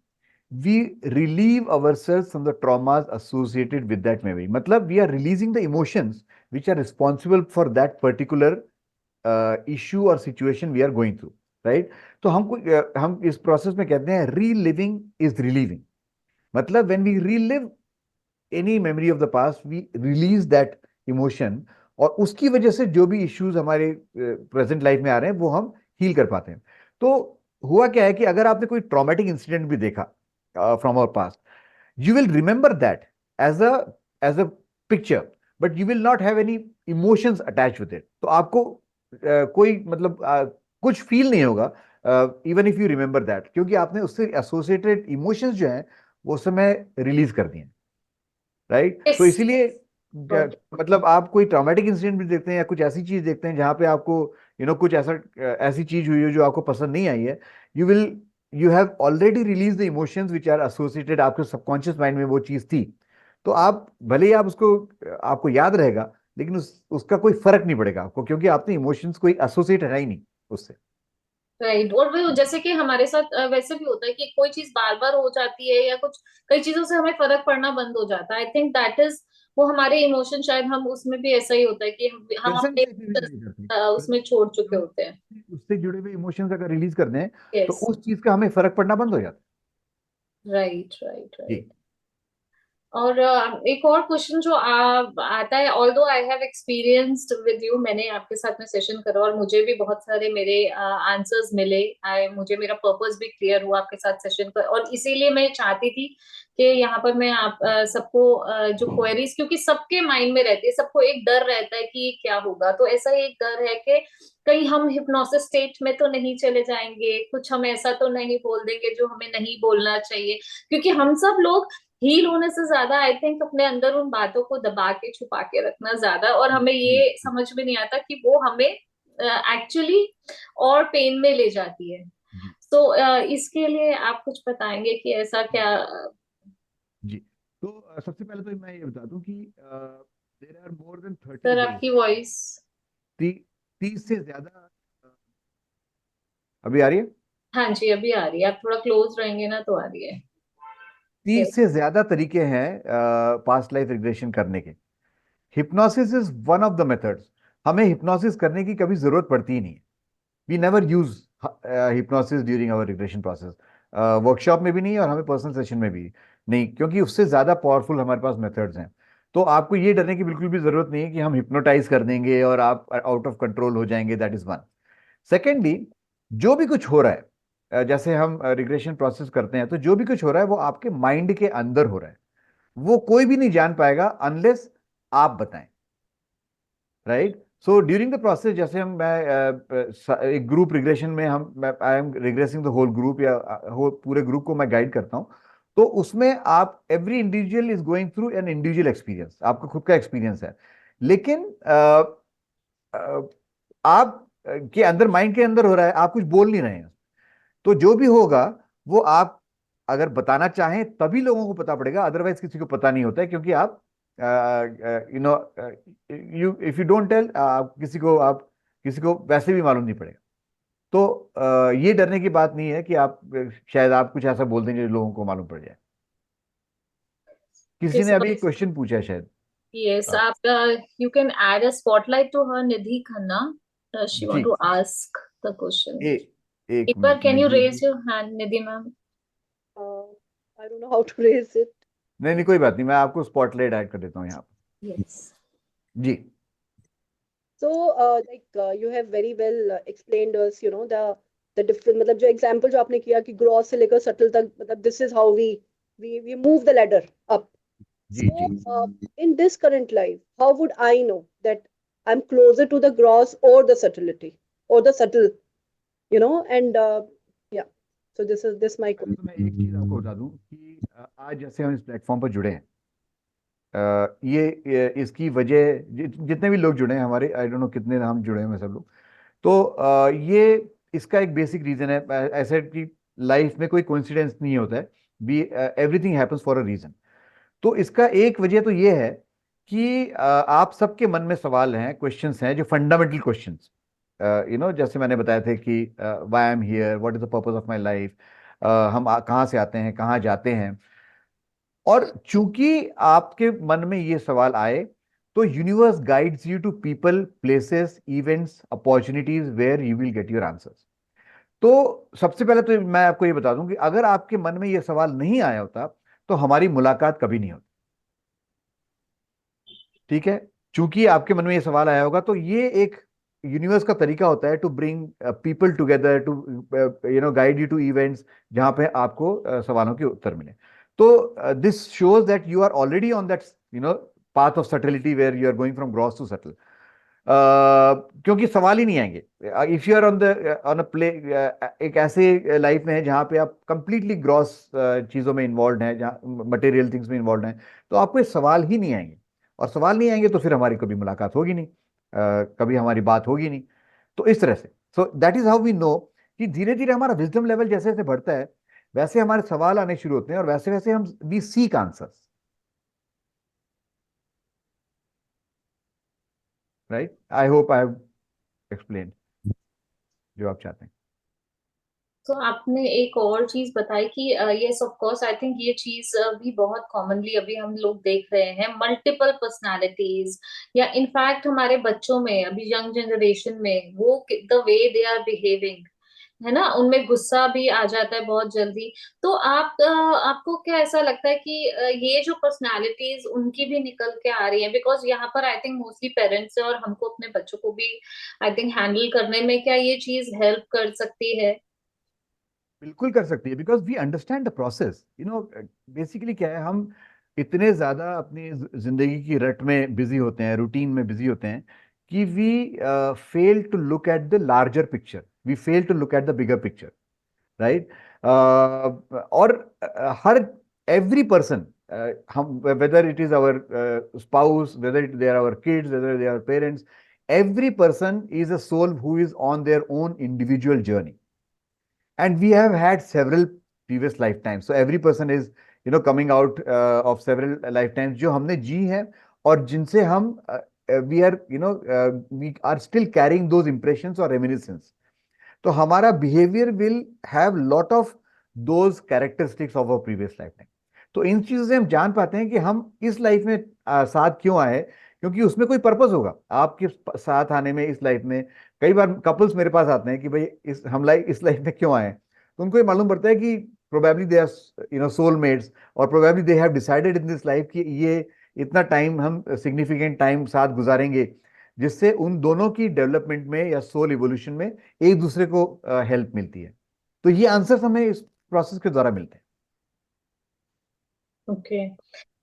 we relieve ourselves from the traumas associated with that memory. मतलब we are releasing the emotions which are responsible for that particular issue or situation we are going through, right? तो हम इस process में कहते हैं reliving is relieving। मतलब when we relive any memory of the past, we release that emotion, और उसकी वजह से जो भी इश्यूज हमारे प्रेजेंट लाइफ में आ रहे हैं वो हम हील कर पाते हैं। तो हुआ क्या है कि अगर आपने कोई ट्रॉमेटिक इंसिडेंट भी देखा from our past, you will remember that as a picture, but you will not have any emotions attached with it। तो आपको कोई मतलब कुछ फील नहीं होगा, even if you remember that, क्योंकि आपने उससे एसोसिएटेड इमोशंस जो हैं वो उस समय रिलीज कर दिए, राइट। यस। तो इसीलिए गॉट। मतलब आप कोई ट्रॉमेटिक इंसिडेंट भी देखते हैं या कुछ ऐसी चीज देखते हैं जहां पे आपको कुछ ऐसा ऐसी चीज हुई हो जो आपको पसंद नहीं आई है, you will you have already release the emotions which are associated, आपके सबकॉन्शियस माइंड में वो चीज थी। तो आप भले ही आप उसको आपको याद रहेगा, लेकिन उसका कोई फर्क नहीं पड़ेगा आपको, क्योंकि आपने इमोशंस कोई एसोसिएट है ही नहीं उससे। राइट। और वो जैसे कि हमारे साथ वैसे भी होता है कि कोई चीज बार बार हो जाती है या कुछ कई चीजों से हमें फर्क पड़ना बंद हो जाता है। आई थिंक दैट इज वो हमारे इमोशन, शायद हम उसमें भी ऐसा ही होता है कि हम प्रेजेंट अपने से फिर नहीं करते। उसमें छोड़ चुके होते हैं। उससे जुड़े हुए इमोशंस अगर रिलीज कर दें, तो यस। उस चीज का हमें फर्क पड़ना बंद हो जाता राइट राइट है। राइट। जी। और एक और क्वेश्चन जो आता है, although I have experienced with you, मैंने आपके साथ में सेशन करा और मुझे भी बहुत सारे मेरे आंसर्स मिले। मुझे मेरा पर्पस भी क्लियर हुआ आपके साथ सेशन कर, और इसीलिए मैं चाहती थी कि यहाँ पर मैं आप सबको जो क्वेरीज, क्योंकि सबके माइंड में रहती है, सबको एक डर रहता है कि क्या होगा, तो ऐसा ही एक डर है कि कहीं हम हिप्नोसिस स्टेट में तो नहीं चले जाएंगे, कुछ हम ऐसा तो नहीं बोल देंगे जो हमें नहीं बोलना चाहिए। क्योंकि हम सब लोग हील होने से ज्यादा आई थिंक अपने अंदर उन बातों को दबा के छुपा के रखना ज्यादा, और हमें जी ये जी समझ में नहीं आता कि वो हमें एक्चुअली और पेन में ले जाती है। जी तो इसके लिए आप कुछ बताएंगे कि ऐसा क्या? जी। तो सबसे पहले तो मैं ये बता दूं कि there are more than 30 surveys. आपकी वॉइस। 30 से ज्यादा। अभी आ रही है? हाँ जी, अभी आ रही है, आप थोड़ा क्लोज रहेंगे ना तो आ रही है। यस। 30 से ज्यादा तरीके हैं पास्ट लाइफ रिग्रेशन करने के। Hypnosis is one of the methods. हमें हिप्नोसिस करने की कभी जरूरत पड़ती ही नहीं है। We never use hypnosis during our regression process. Workshop में भी नहीं और हमें पर्सनल सेशन में भी नहीं, क्योंकि उससे ज्यादा पावरफुल हमारे पास मेथड्स हैं। तो आपको ये डरने की बिल्कुल भी जरूरत नहीं है कि हम हिप्नोटाइज कर देंगे और आप आउट ऑफ कंट्रोल हो जाएंगे। That is one. सेकेंडली, जो भी कुछ हो रहा है, जैसे हम रिग्रेशन प्रोसेस करते हैं, तो जो भी कुछ हो रहा है वो आपके माइंड के अंदर हो रहा है। वो कोई भी नहीं जान पाएगा अनलेस आप बताएं। Right? So during the process, जैसे एक ग्रुप रिग्रेशन में हम I am regressing the whole group, या पूरे ग्रुप को मैं गाइड करता हूं। तो उसमें आप every individual is going through an individual experience, आपका खुद का एक्सपीरियंस है। लेकिन आप के अंदर, माइंड के अंदर हो रहा है, आप कुछ बोल नहीं रहे हैं। तो जो भी होगा वो आप अगर बताना चाहें तभी लोगों को पता पड़ेगा, अदरवाइज किसी को पता नहीं होता है, क्योंकि आप you know you if you don't tell, आप किसी को वैसे भी मालूम नहीं पड़ेगा। तो ये डरने की बात नहीं है कि आप शायद आप कुछ ऐसा बोल देंगे जो लोगों को मालूम पड़ जाए। किसी ने किस? अभी एक क्वेश्चन पूछा है शायद। यस, अ, आप you can add a spotlight to her, Nidhi Khanna, she want जी। To ask the question. एक एक बार minute can you Nidhi raise जी। Your hand, Nidhi ma'am? Uh, I don't know how to raise it. नहीं नहीं, कोई बात नहीं, मैं आपको स्पॉटलाइट ऐड कर देता हूँ यहाँ यस। पर। जी So, you have very well explained us, the different, मतलब जो example जो आपने किया कि gross से लेकर subtle तक, मतलब this is how we move the ladder up. Ji So, ji. in this current life, how would I know that I'm closer to the gross or the subtlety or the subtle, and yeah. So this my पहले question. तो मैं एक चीज आपको बता दूं कि आज जैसे हम इस प्लेटफॉर्म पर जुड़े हैं, इसकी वजह जितने भी लोग जुड़े हैं हमारे, आई डोंट नो कितने हम जुड़े हैं सब लोग। तो ये इसका एक बेसिक रीजन है, ऐसा कि लाइफ में कोई कोइंसिडेंस नहीं होता है। Be everything happens for a reason. तो इसका एक वजह तो ये है कि आप सबके मन में सवाल हैं, क्वेश्चंस हैं, जो फंडामेंटल क्वेश्चंस, जैसे मैंने बताया थे कि why I am here, what is the purpose of my life, हम कहाँ से आते हैं, कहाँ जाते हैं। और चूंकि आपके मन में ये सवाल आए, तो universe guides you to people, places, events, opportunities where you will get your answers. तो सबसे पहले तो मैं आपको ये बता दूं कि अगर आपके मन में ये सवाल नहीं आया होता तो हमारी मुलाकात कभी नहीं होती। ठीक है? चूंकि आपके मन में ये सवाल आया होगा, तो ये एक यूनिवर्स का तरीका होता है to bring people together, to guide you to events जहां पे आपको सवालों के उत्तर मिले। तो this shows that you are already on that path of subtlety where you are going from gross to subtle. क्योंकि सवाल ही नहीं आएंगे if you are on a play, एक ऐसे लाइफ में है जहां पे आप कंप्लीटली ग्रॉस चीजों में इन्वॉल्व हैं, जहां मटेरियल थिंग्स में इन्वॉल्व हैं, तो आपको ये सवाल ही नहीं आएंगे। और सवाल नहीं आएंगे तो फिर हमारी कभी मुलाकात होगी नहीं, कभी हमारी बात होगी नहीं। तो इस तरह से, so that is how we know कि धीरे धीरे हमारा विजडम लेवल जैसे जैसे बढ़ता है, वैसे हमारे सवाल आने शुरू होते हैं, और वैसे वैसे हम we seek answers. Right? I hope I have explain जो आप चाहते हैं। तो आपने एक और चीज बताई कि yes of course, I think ये चीज भी बहुत कॉमनली अभी हम लोग देख रहे हैं, मल्टीपल पर्सनालिटीज, या इनफैक्ट हमारे बच्चों में, अभी यंग जनरेशन में, वो the way they are behaving, है ना, उनमें गुस्सा भी आ जाता है बहुत जल्दी। तो आपको क्या ऐसा लगता है कि ये जो पर्सनालिटीज उनकी भी निकल के आ रही है, बिकॉज यहाँ पर आई थिंक मोस्टली पेरेंट्स है और हमको अपने बच्चों को भी आई थिंक हैंडल करने में क्या ये चीज हेल्प कर सकती है? बिल्कुल कर सकती है, because we understand the process. Basically क्या है, हम इतने ज्यादा अपनी जिंदगी की रट में बिजी होते हैं, रूटीन में बिजी होते हैं, कि we fail to look at the larger picture, we fail to look at the bigger picture, right. और हर एवरी पर्सन, हम whether it is our spouse, whether it they are our kids, whether they are parents, every person is a soul who is on their own individual journey, and we have had several previous lifetimes. So every person is coming out of several lifetimes जो हमने जी हैं, और जिनसे हम we are we are still carrying those impressions or reminiscence. तो हमारा behaviour will have lot of those characteristics of our previous life time. तो इन चीजों से हम जान पाते हैं कि हम इस लाइफ में साथ क्यों आए, क्योंकि उसमें कोई पर्पस होगा आपके साथ आने में इस लाइफ में। कई बार कपल्स मेरे पास आते हैं कि भाई इस लाइफ में क्यों आए, तो उनको ये मालूम पड़ता है कि प्रोबेबली दे आर सोलमेट्स, और probably they have decided in this life कि ये इतना टाइम हम सिग्निफिकेंट टाइम साथ गुजारेंगे, जिससे उन दोनों की डेवलपमेंट में या सोल इवोल्यूशन में एक दूसरे को हेल्प मिलती है। तो ये आंसर्स हमें इस प्रोसेस के द्वारा मिलते हैं। ओके।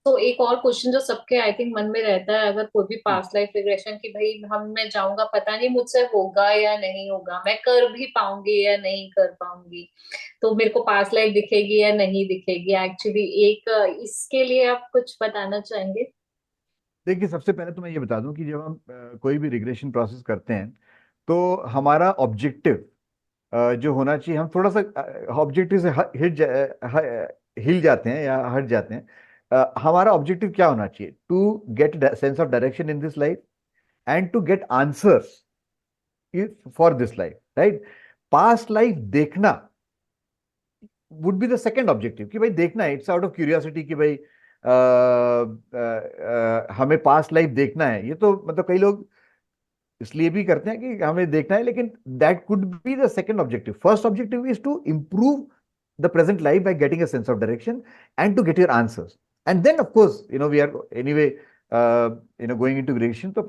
तो एक और क्वेश्चन जो सबके आई थिंक मन में रहता है, अगर कोई भी हम्म। पास्ट लाइफ रिग्रेशन की, भाई हम मैं जाऊंगा, पता नहीं मुझसे होगा या नहीं होगा, मैं कर भी पाऊंगी या नहीं कर पाऊंगी, तो मेरे को पास्ट लाइफ दिखेगी या नहीं दिखेगी, एक्चुअली एक इसके लिए आप कुछ बताना चाहेंगे? देखिए, सबसे पहले तो मैं ये बता दूं कि जब हम कोई भी रिग्रेशन प्रोसेस करते हैं, तो हमारा ऑब्जेक्टिव जो होना चाहिए, हम थोड़ा सा ऑब्जेक्टिव से हिल जाते हैं या हट जाते हैं। हमारा ऑब्जेक्टिव क्या होना चाहिए? To get sense of direction in this life, and to get answers for this life, right. Past life देखना would be the second objective, कि भाई देखना है, इट्स आउट ऑफ क्यूरियोसिटी कि भाई हमें पास्ट लाइफ देखना है। ये तो मतलब कई लोग इसलिए भी करते हैं कि हमें देखना है, लेकिन that could be the second objective. First objective is to improve the present life by getting a sense of direction and to get your answers. And then of course we are anyway going into regression, तो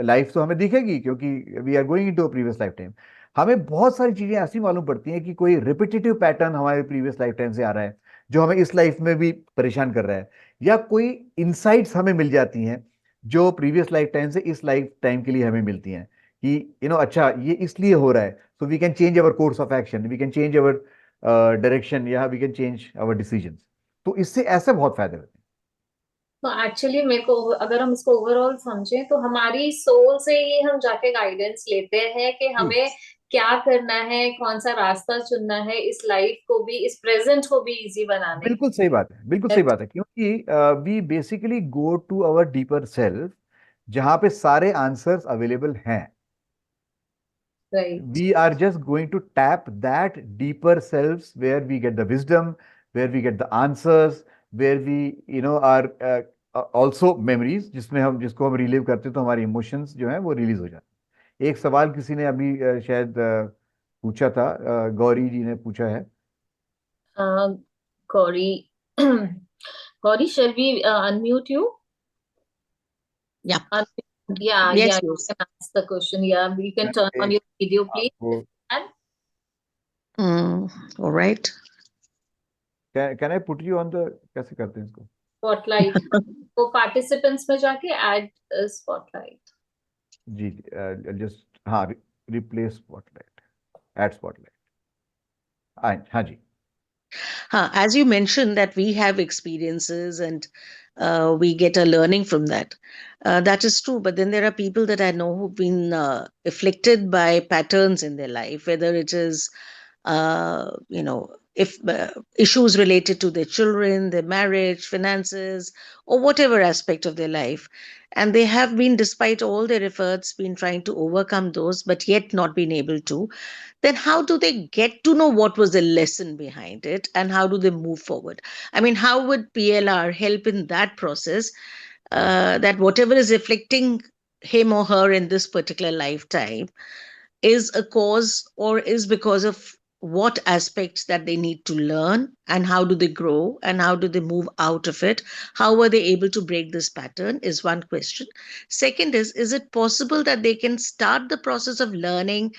life तो हमें दिखेगी, क्योंकि we are going into a previous life time. हमें बहुत सारी चीजें ऐसी मालूम पड़ती हैं कि कोई रिपीटेटिव पैटर्न हमारे प्रीवियस लाइफ टाइम से आ रहा है, जो हमें इस लाइफ में भी परेशान कर रहा है, या कोई इंसाइट्स हमें मिल जाती हैं जो प्रीवियस लाइफ टाइम से इस लाइफ टाइम के लिए हमें मिलती हैं, कि अच्छा ये इसलिए हो रहा है, so we can change our course of action, we can change our direction, या we can change our decisions. तो इससे ऐसे बहुत फायदे होते हैं। तो एक्चुअली मेरे को, अगर हम इसको ओवरऑल समझें, तो हमारी सोल से ही हम जाके गाइडेंस लेते हैं कि जी, हमें क्या करना है, कौन सा रास्ता चुनना है इस लाइफ को भी, इस प्रेजेंट को भी इजी बनाने बिल्कुल सही बात है, बिल्कुल के। सही बात है, क्योंकि we basically go to our deeper self, जहां पे सारे आंसर्स अवेलेबल हैं। Right. We are just going to tap that deeper selves where we get the wisdom, where we get the answers, where we are also memories, जिसमें हम जिसको हम relieve करते हैं, तो हमारे इमोशंस जो हैं वो रिलीज हो जाते हैं। एक सवाल किसी ने अभी शायद पूछा था, गौरी जी ने पूछा है। Gauri, Gauri, shall we unmute you? Yeah. Yeah, Yes, yeah, you yes. can ask the question. Yeah, you can turn on एक your video, please. आपको And All right. Can I put you on the, कैसे करते हैं इसको? spotlight. तो participants में जाके add spotlight. जी जी, just हाँ, रिप्लेस स्पॉटलाइट, एड स्पॉटलाइट। हाँ जी। As you mentioned that we have experiences and we get a learning from that. That is true. But then there are people that I know who've been afflicted by patterns in their life, whether it is, if issues related to their children, their marriage, finances, or whatever aspect of their life. And they have been, despite all their efforts, been trying to overcome those, but yet not been able to. Then how do they get to know what was the lesson behind it and how do they move forward? I mean, how would PLR help in that process, that whatever is afflicting him or her in this particular lifetime is a cause or is because of what aspects that they need to learn, and how do they grow, and how do they move out of it, how were they able to break this pattern, is one question. Second is it possible that they can start the process of learning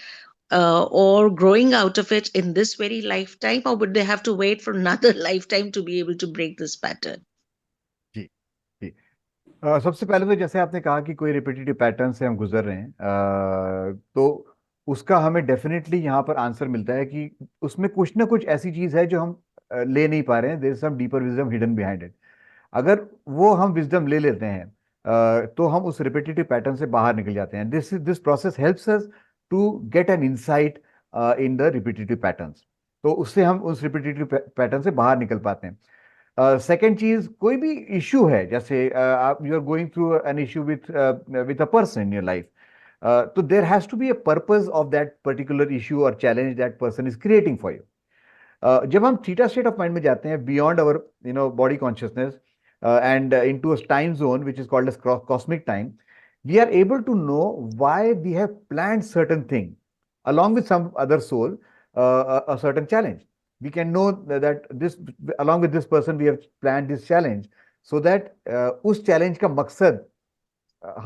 or growing out of it in this very lifetime, or would they have to wait for another lifetime to be able to break this pattern? जी जी सबसे पहले तो जैसे आपने कहा कि कोई repetitive pattern से हम गुजर रहे हैं तो उसका हमें डेफिनेटली यहाँ पर आंसर मिलता है कि उसमें कुछ ना कुछ ऐसी चीज है जो हम ले नहीं पा रहे हैं. There is some deeper wisdom hidden behind it. अगर वो हम विजडम ले लेते हैं तो हम उस रिपीटेटिव पैटर्न से बाहर निकल जाते हैं. This process helps us to get an insight in the repetitive patterns. तो उससे हम उस रिपीटेटिव पैटर्न से बाहर निकल पाते हैं. सेकेंड चीज, कोई भी इशू है, जैसे आप you are going through an issue with a person in your life, तो there has to be a purpose of that particular issue और challenge that person is creating for you. जब हम थीटा स्टेट ऑफ माइंड में जाते हैं beyond our body consciousness and into a time zone which is called as cosmic time, we are able to know why we have planned certain thing along with some other soul, a certain challenge. We can know that this along with this person we have planned this challenge so that उस challenge का मकसद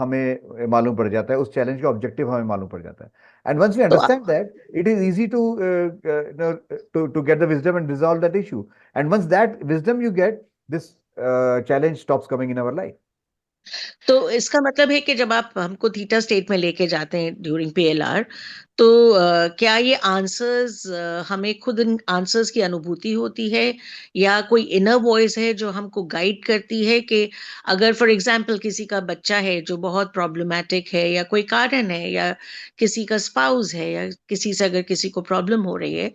हमें मालूम पड़ जाता है, उस challenge का ऑब्जेक्टिव हमें मालूम पड़ जाता है. एंड वंस वी तो understand that, it is easy to get the wisdom and resolve that issue. And once that wisdom you get, this challenge stops coming in our life. तो इसका मतलब है कि जब आप हमको थीटा स्टेट में लेके जाते हैं ड्यूरिंग पीएलआर, तो क्या ये आंसर्स हमें खुद इन आंसर्स की अनुभूति होती है, या कोई इनर वॉइस है जो हमको गाइड करती है कि अगर फॉर एग्जांपल किसी का बच्चा है जो बहुत प्रॉब्लमैटिक है, या कोई कारण है, या किसी का स्पाउस है, या किसी से अगर किसी को प्रॉब्लम हो रही है,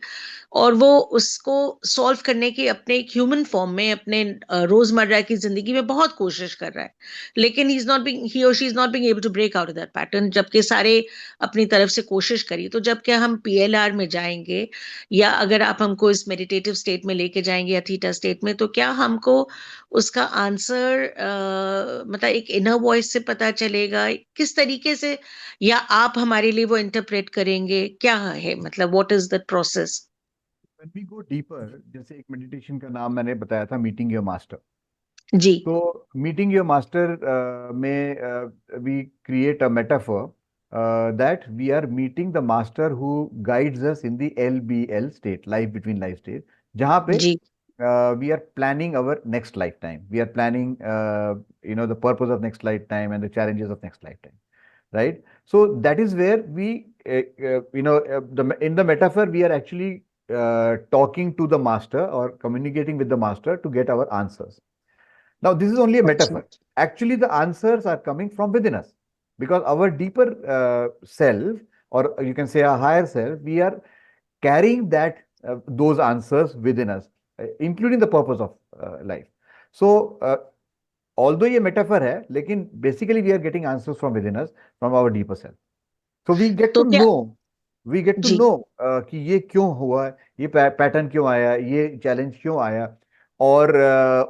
और वो उसको सॉल्व करने की अपने एक ह्यूमन फॉर्म में अपने रोजमर्रा की जिंदगी में बहुत कोशिश कर रहा है, लेकिन ही और she is not being able to break out of that pattern, जबकि सारे अपनी तरफ से कोशिश करी. तो जब क्या हम पीएलआर में जाएंगे, या अगर आप हमको इस मेडिटेटिव स्टेट में लेके जाएंगे या थीटा स्टेट में, तो क्या हमको उसका आंसर मतलब एक इनर वॉइस से पता चलेगा, किस तरीके से, या आप हमारे लिए वो इंटरप्रेट करेंगे, क्या है मतलब what is the process? When we go deeper, जैसे एक मेडिटेशन का नाम मैंने बताया था, मीटिंग योर मास्टर. जी. तो मीटिंग योर मास्टर में we create a metaphor that we are meeting the master who guides us in the LBL state, life between life state, जहाँ पे जी. we are planning our next lifetime. We are planning, the purpose of next lifetime and the challenges of next lifetime, right? So that is where we, in the metaphor, we are actually talking to the master or communicating with the master to get our answers. Now, this is only a अच्छा. metaphor. Actually, the answers are coming from within us because our deeper self, or you can say a higher self, we are carrying those answers within us, including the purpose of life. So, although ये metaphor है, लेकिन basically we are getting answers from within us, from our deeper self. So we get तो to क्या? know, जी. कि ये क्यों हुआ, ये पैटर्न क्यों आया, ये चैलेंज क्यों आया, और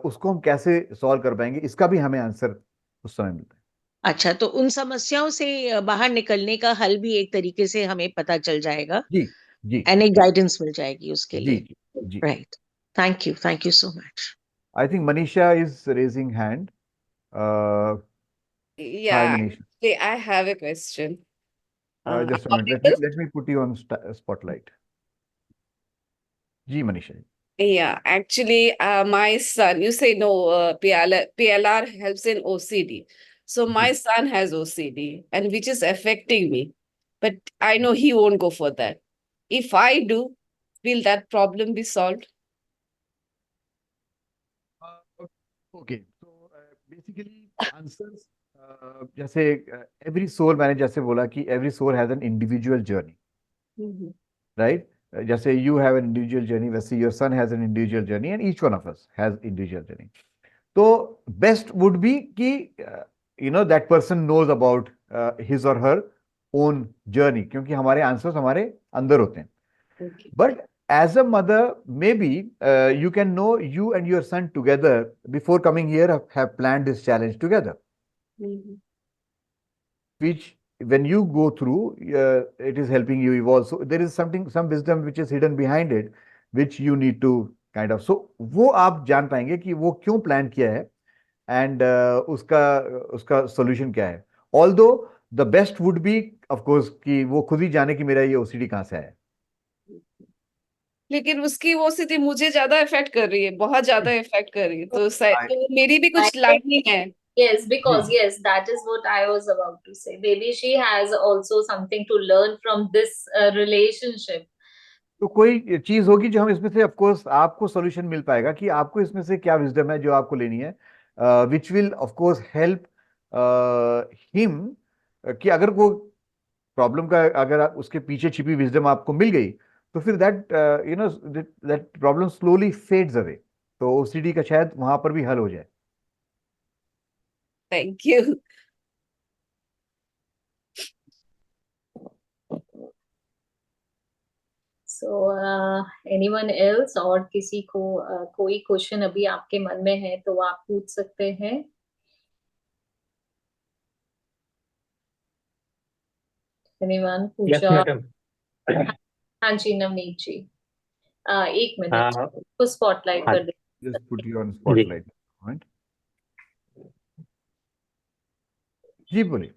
उसको हम कैसे सॉल्व कर पाएंगे, इसका भी हमें आंसर उस समय मिलता है. अच्छा, तो उन समस्याओं से बाहर निकलने का हल भी एक तरीके से हमें पता चल जाएगा, जी जी एंड एक जी गाइडेंस मिल जाएगी उसके जी लिए. जी जी. Right. Thank you so much. I think Manisha is raising hand. Hi Yeah, Manisha. actually, I have a question. I'm just minute, audible? Let me put you on spotlight. जी Manisha ji. Yeah, actually, my son, you say no, PLR helps in OCD. So my जी. son has OCD, and which is affecting me. But I know he won't go for that. If I do, will that problem be solved? Okay, तो basically answers, जैसे every soul, मैंने जैसे बोला कि every soul has an individual journey, Mhm. Right? जैसे you have an individual journey, वैसे your son has an individual journey and each one of us has individual journey. तो best would be कि that person knows about his और her own journey, क्योंकि हमारे answers हमारे अंदर होते हैं. Okay. But as a mother, maybe you can know you and your son together before coming here have planned this challenge together, Mhm. which when you go through, it is helping you evolve. So there is something, some wisdom which is hidden behind it, which you need to kind of. So वो आप जान पाएंगे कि वो क्यों plan किया है, and उसका उसका सोल्यूशन क्या है. Although the best would B of course कि वो खुद ही जाने कि मेरा ये ओसीडी कहाँ से आया. लेकिन उसकी वो स्थिति मुझे ज्यादा इफेक्ट कर रही है, बहुत ज्यादा इफेक्ट कर रही है, तो I- तो मेरी भी I कुछ लाइन है. Yes, ji. because yes, that is what I was about to say. Maybe she has also something to learn from this relationship. तो कोई चीज होगी जो हम इसमें से, ऑफ कोर्स आपको सॉल्यूशन मिल पाएगा कि आपको इसमें से क्या विजडम है जो आपको लेनी है, which will of course help him. कि अगर वो प्रॉब्लम का, अगर उसके पीछे छिपी विजडम आपको मिल गई, तो फिर that you know that problem slowly fades away. तो ओसीडी का शायद वहां पर भी हल हो जाए. Thank you. So, anyone else और किसी को कोई क्वेश्चन अभी आपके मन में है तो आप पूछ सकते हैं. Anyone यस पूछा? मैडम. हाँ जी, नवनीत जी. एक मिनट हाँ को स्पॉटलाइट हाँ कर दे. जस्ट पुट यू ऑन जी. स्पॉटलाइट. जी बोलिए.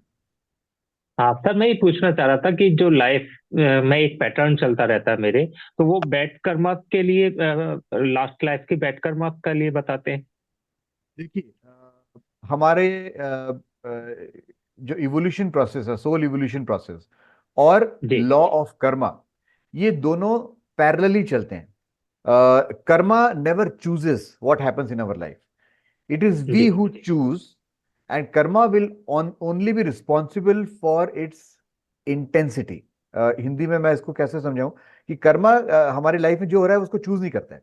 हाँ सर, मैं ये पूछना चाह रहा था कि जो लाइफ में एक पैटर्न चलता रहता है मेरे, तो वो बैड कर्मा के लिए, लास्ट लाइफ की बैड कर्मा के लिए बताते हैं. देखिए, हमारे जो इवोल्यूशन प्रोसेस है, सोल इवोल्यूशन प्रोसेस और जी लॉ ऑफ कर्मा, ये दोनों पैरेलली चलते हैं. Karma never chooses what happens in our life. It is we ji who choose, and Karma will only be responsible for its intensity. Hindi में मैं इसको कैसे समझाऊं कि कर्मा हमारी लाइफ में जो हो रहा है उसको चूज नहीं करते हैं,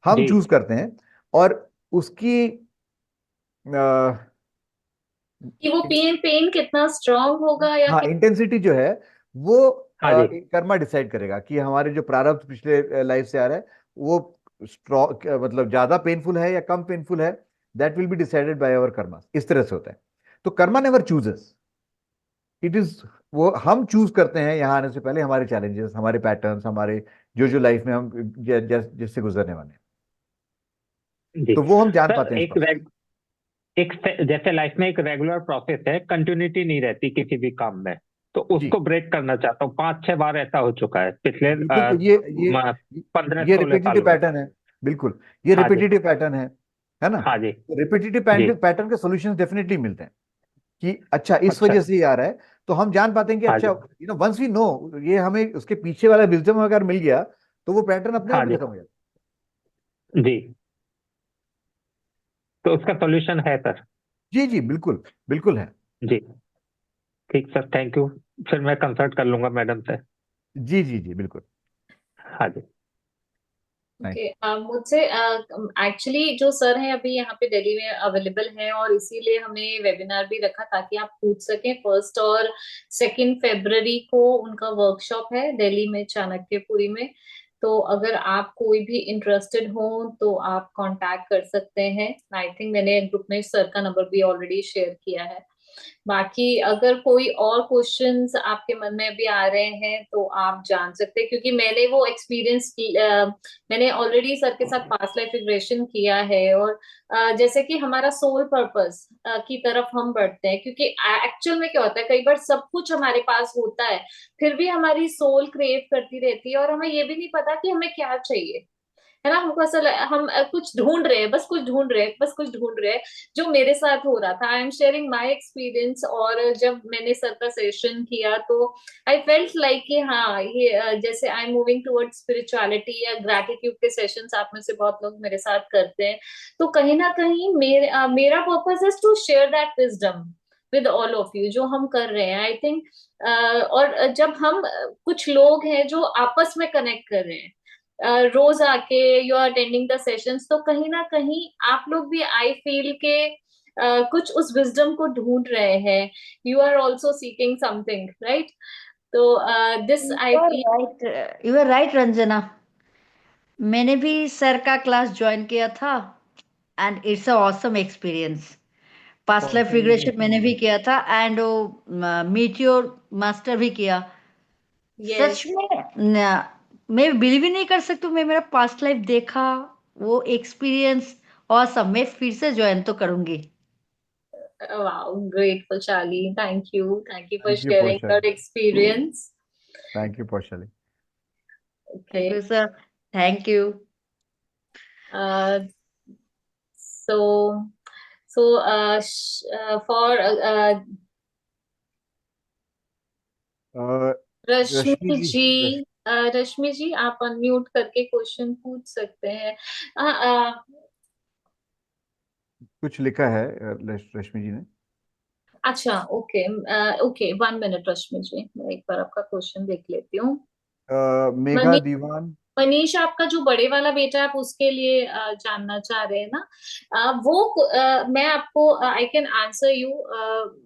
हम जी चूज करते हैं. और उसकी कि वो पेन पेन कितना स्ट्रांग होगा या हाँ, इंटेंसिटी जो है वो हाँ जी कर्मा डिसाइड करेगा कि हमारे जो प्रारब्ध पिछले लाइफ से आ रहा है वो स्ट्रॉन्ग, मतलब ज्यादा पेनफुल है या कम पेनफुल है. That will be decided by our karma. इस तरह से होता है. तो karma never chooses, it is, वो हम चूज करते हैं यहाँ आने से पहले हमारे चैलेंजेस, हमारे पैटर्न्स, हमारे जो जो लाइफ में हम जिससे गुजरने वाले हैं. जी. तो वो हम जान सर पाते हैं इस process. जैसे लाइफ में एक रेगुलर प्रोसेस है, कंटिन्यूटी नहीं रहती किसी भी काम में, तो जी उसको ब्रेक करना चाहता हूँ. 5-6 बार ऐसा हो चुका है पिछले बिल्कुल. तो ये 15-16 रिपीटेटिव सालों में. पैटर्न है. बिल्कुल, ये हाँ जी. रिपीटेटिव पैटर्न है ना. हाँ जी. रिपीटेटिव जी पैटर्न के सॉल्यूशंस डेफिनेटली मिलते हैं कि अच्छा इस अच्छा. वजह से ये आ रहा है. तो हम जान पाते हैं कि हाँ अच्छा, जी. वंस वी नो, ये हमें उसके पीछे वाला विजडम अगर मिल गया तो वो पैटर्न अपने हाँ आप ही जी. खत्म हो जाता जी, तो उसका सॉल्यूशन है सर. है. जी जी बिल्कुल, बिल्कुल है. जी ठीक सर, थैंक यू. फिर मैं कंसल्ट कर लूंगा मैडम से. जी जी जी बिल्कुल. हाँ जी. Thank okay. मुझसे एक्चुअली जो सर हैं अभी यहाँ पे दिल्ली में अवेलेबल हैं और इसीलिए हमने वेबिनार भी रखा ताकि आप पूछ सकें. 1 और 2 फरवरी को उनका वर्कशॉप है दिल्ली में चाणक्यपुरी में. तो अगर आप कोई भी इंटरेस्टेड हो तो आप कांटेक्ट कर सकते हैं. आई थिंक मैंने ग्रुप में सर का नंबर भी ऑलरेडी शेयर किया है. बाकी अगर कोई और क्वेश्चंस आपके मन में अभी आ रहे हैं तो आप जान सकते हैं क्योंकि मैंने वो एक्सपीरियंस मैंने ऑलरेडी सर के साथ पास्ट लाइफ रिग्रेशन किया है. और जैसे कि हमारा सोल पर्पस की तरफ हम बढ़ते हैं क्योंकि एक्चुअल में क्या होता है, कई बार सब कुछ हमारे पास होता है फिर भी हमारी सोल क्रेव करती रहती है और हमें ये भी नहीं पता कि हमें क्या चाहिए. है ना, हमको ऐसा हम कुछ ढूंढ रहे हैं, बस कुछ ढूंढ रहे हैं, बस कुछ ढूंढ रहे हैं. जो मेरे साथ हो रहा था, I am sharing my experience. और जब मैंने सर का सेशन किया तो आई फेल्ट लाइक कि हाँ ये जैसे I am moving towards spirituality या ग्रैटिट्यूड के सेशंस आप में से बहुत लोग मेरे साथ करते हैं. तो कहीं ना कहीं मेरा purpose is to share that wisdom with all of you जो हम कर रहे हैं. आई थिंक और जब हम कुछ लोग हैं जो आपस में कनेक्ट कर रहे हैं रोज आके you are attending the sessions, तो कहीं ना कहीं आप लोग भी आई फील के कुछ उस विजडम को ढूंढ रहे हैं. You are also seeking something, right? तो this I feel. You are right Ranjana. मैंने भी सर का क्लास ज्वाइन किया था and it's a awesome experience. Past life कौशल रिग्रेशन मैंने भी yes. किया था एंड वो मीटियोर मास्टर भी किया। यस। सच में मैं बिलीव ही नहीं कर सकती हूँ, मैं मेरा पास्ट लाइफ देखा, वो एक्सपीरियंस ऑसम। मैं फिर से ज्वाइन तो करूंगी। Wow, grateful, Shali. Thank you for Thank you, sharing your Paushali. experience. Thank you, Paushali. Thank Okay. You sir, thank you. Uh, so for Uh, Rashmi Rashmi ji, जी, रश्मि जी आप unmute करके question पूछ सकते हैं। कुछ लिखा है रश्मि जी ने। अच्छा, ओके। ओके, 1 मिनट रश्मि जी, मैं एक बार आपका क्वेश्चन देख लेती हूँ। मेघा दीवान। मनीष, आपका जो बड़े वाला बेटा है आप उसके लिए जानना चाह रहे हैं ना? मैं आपको I can answer you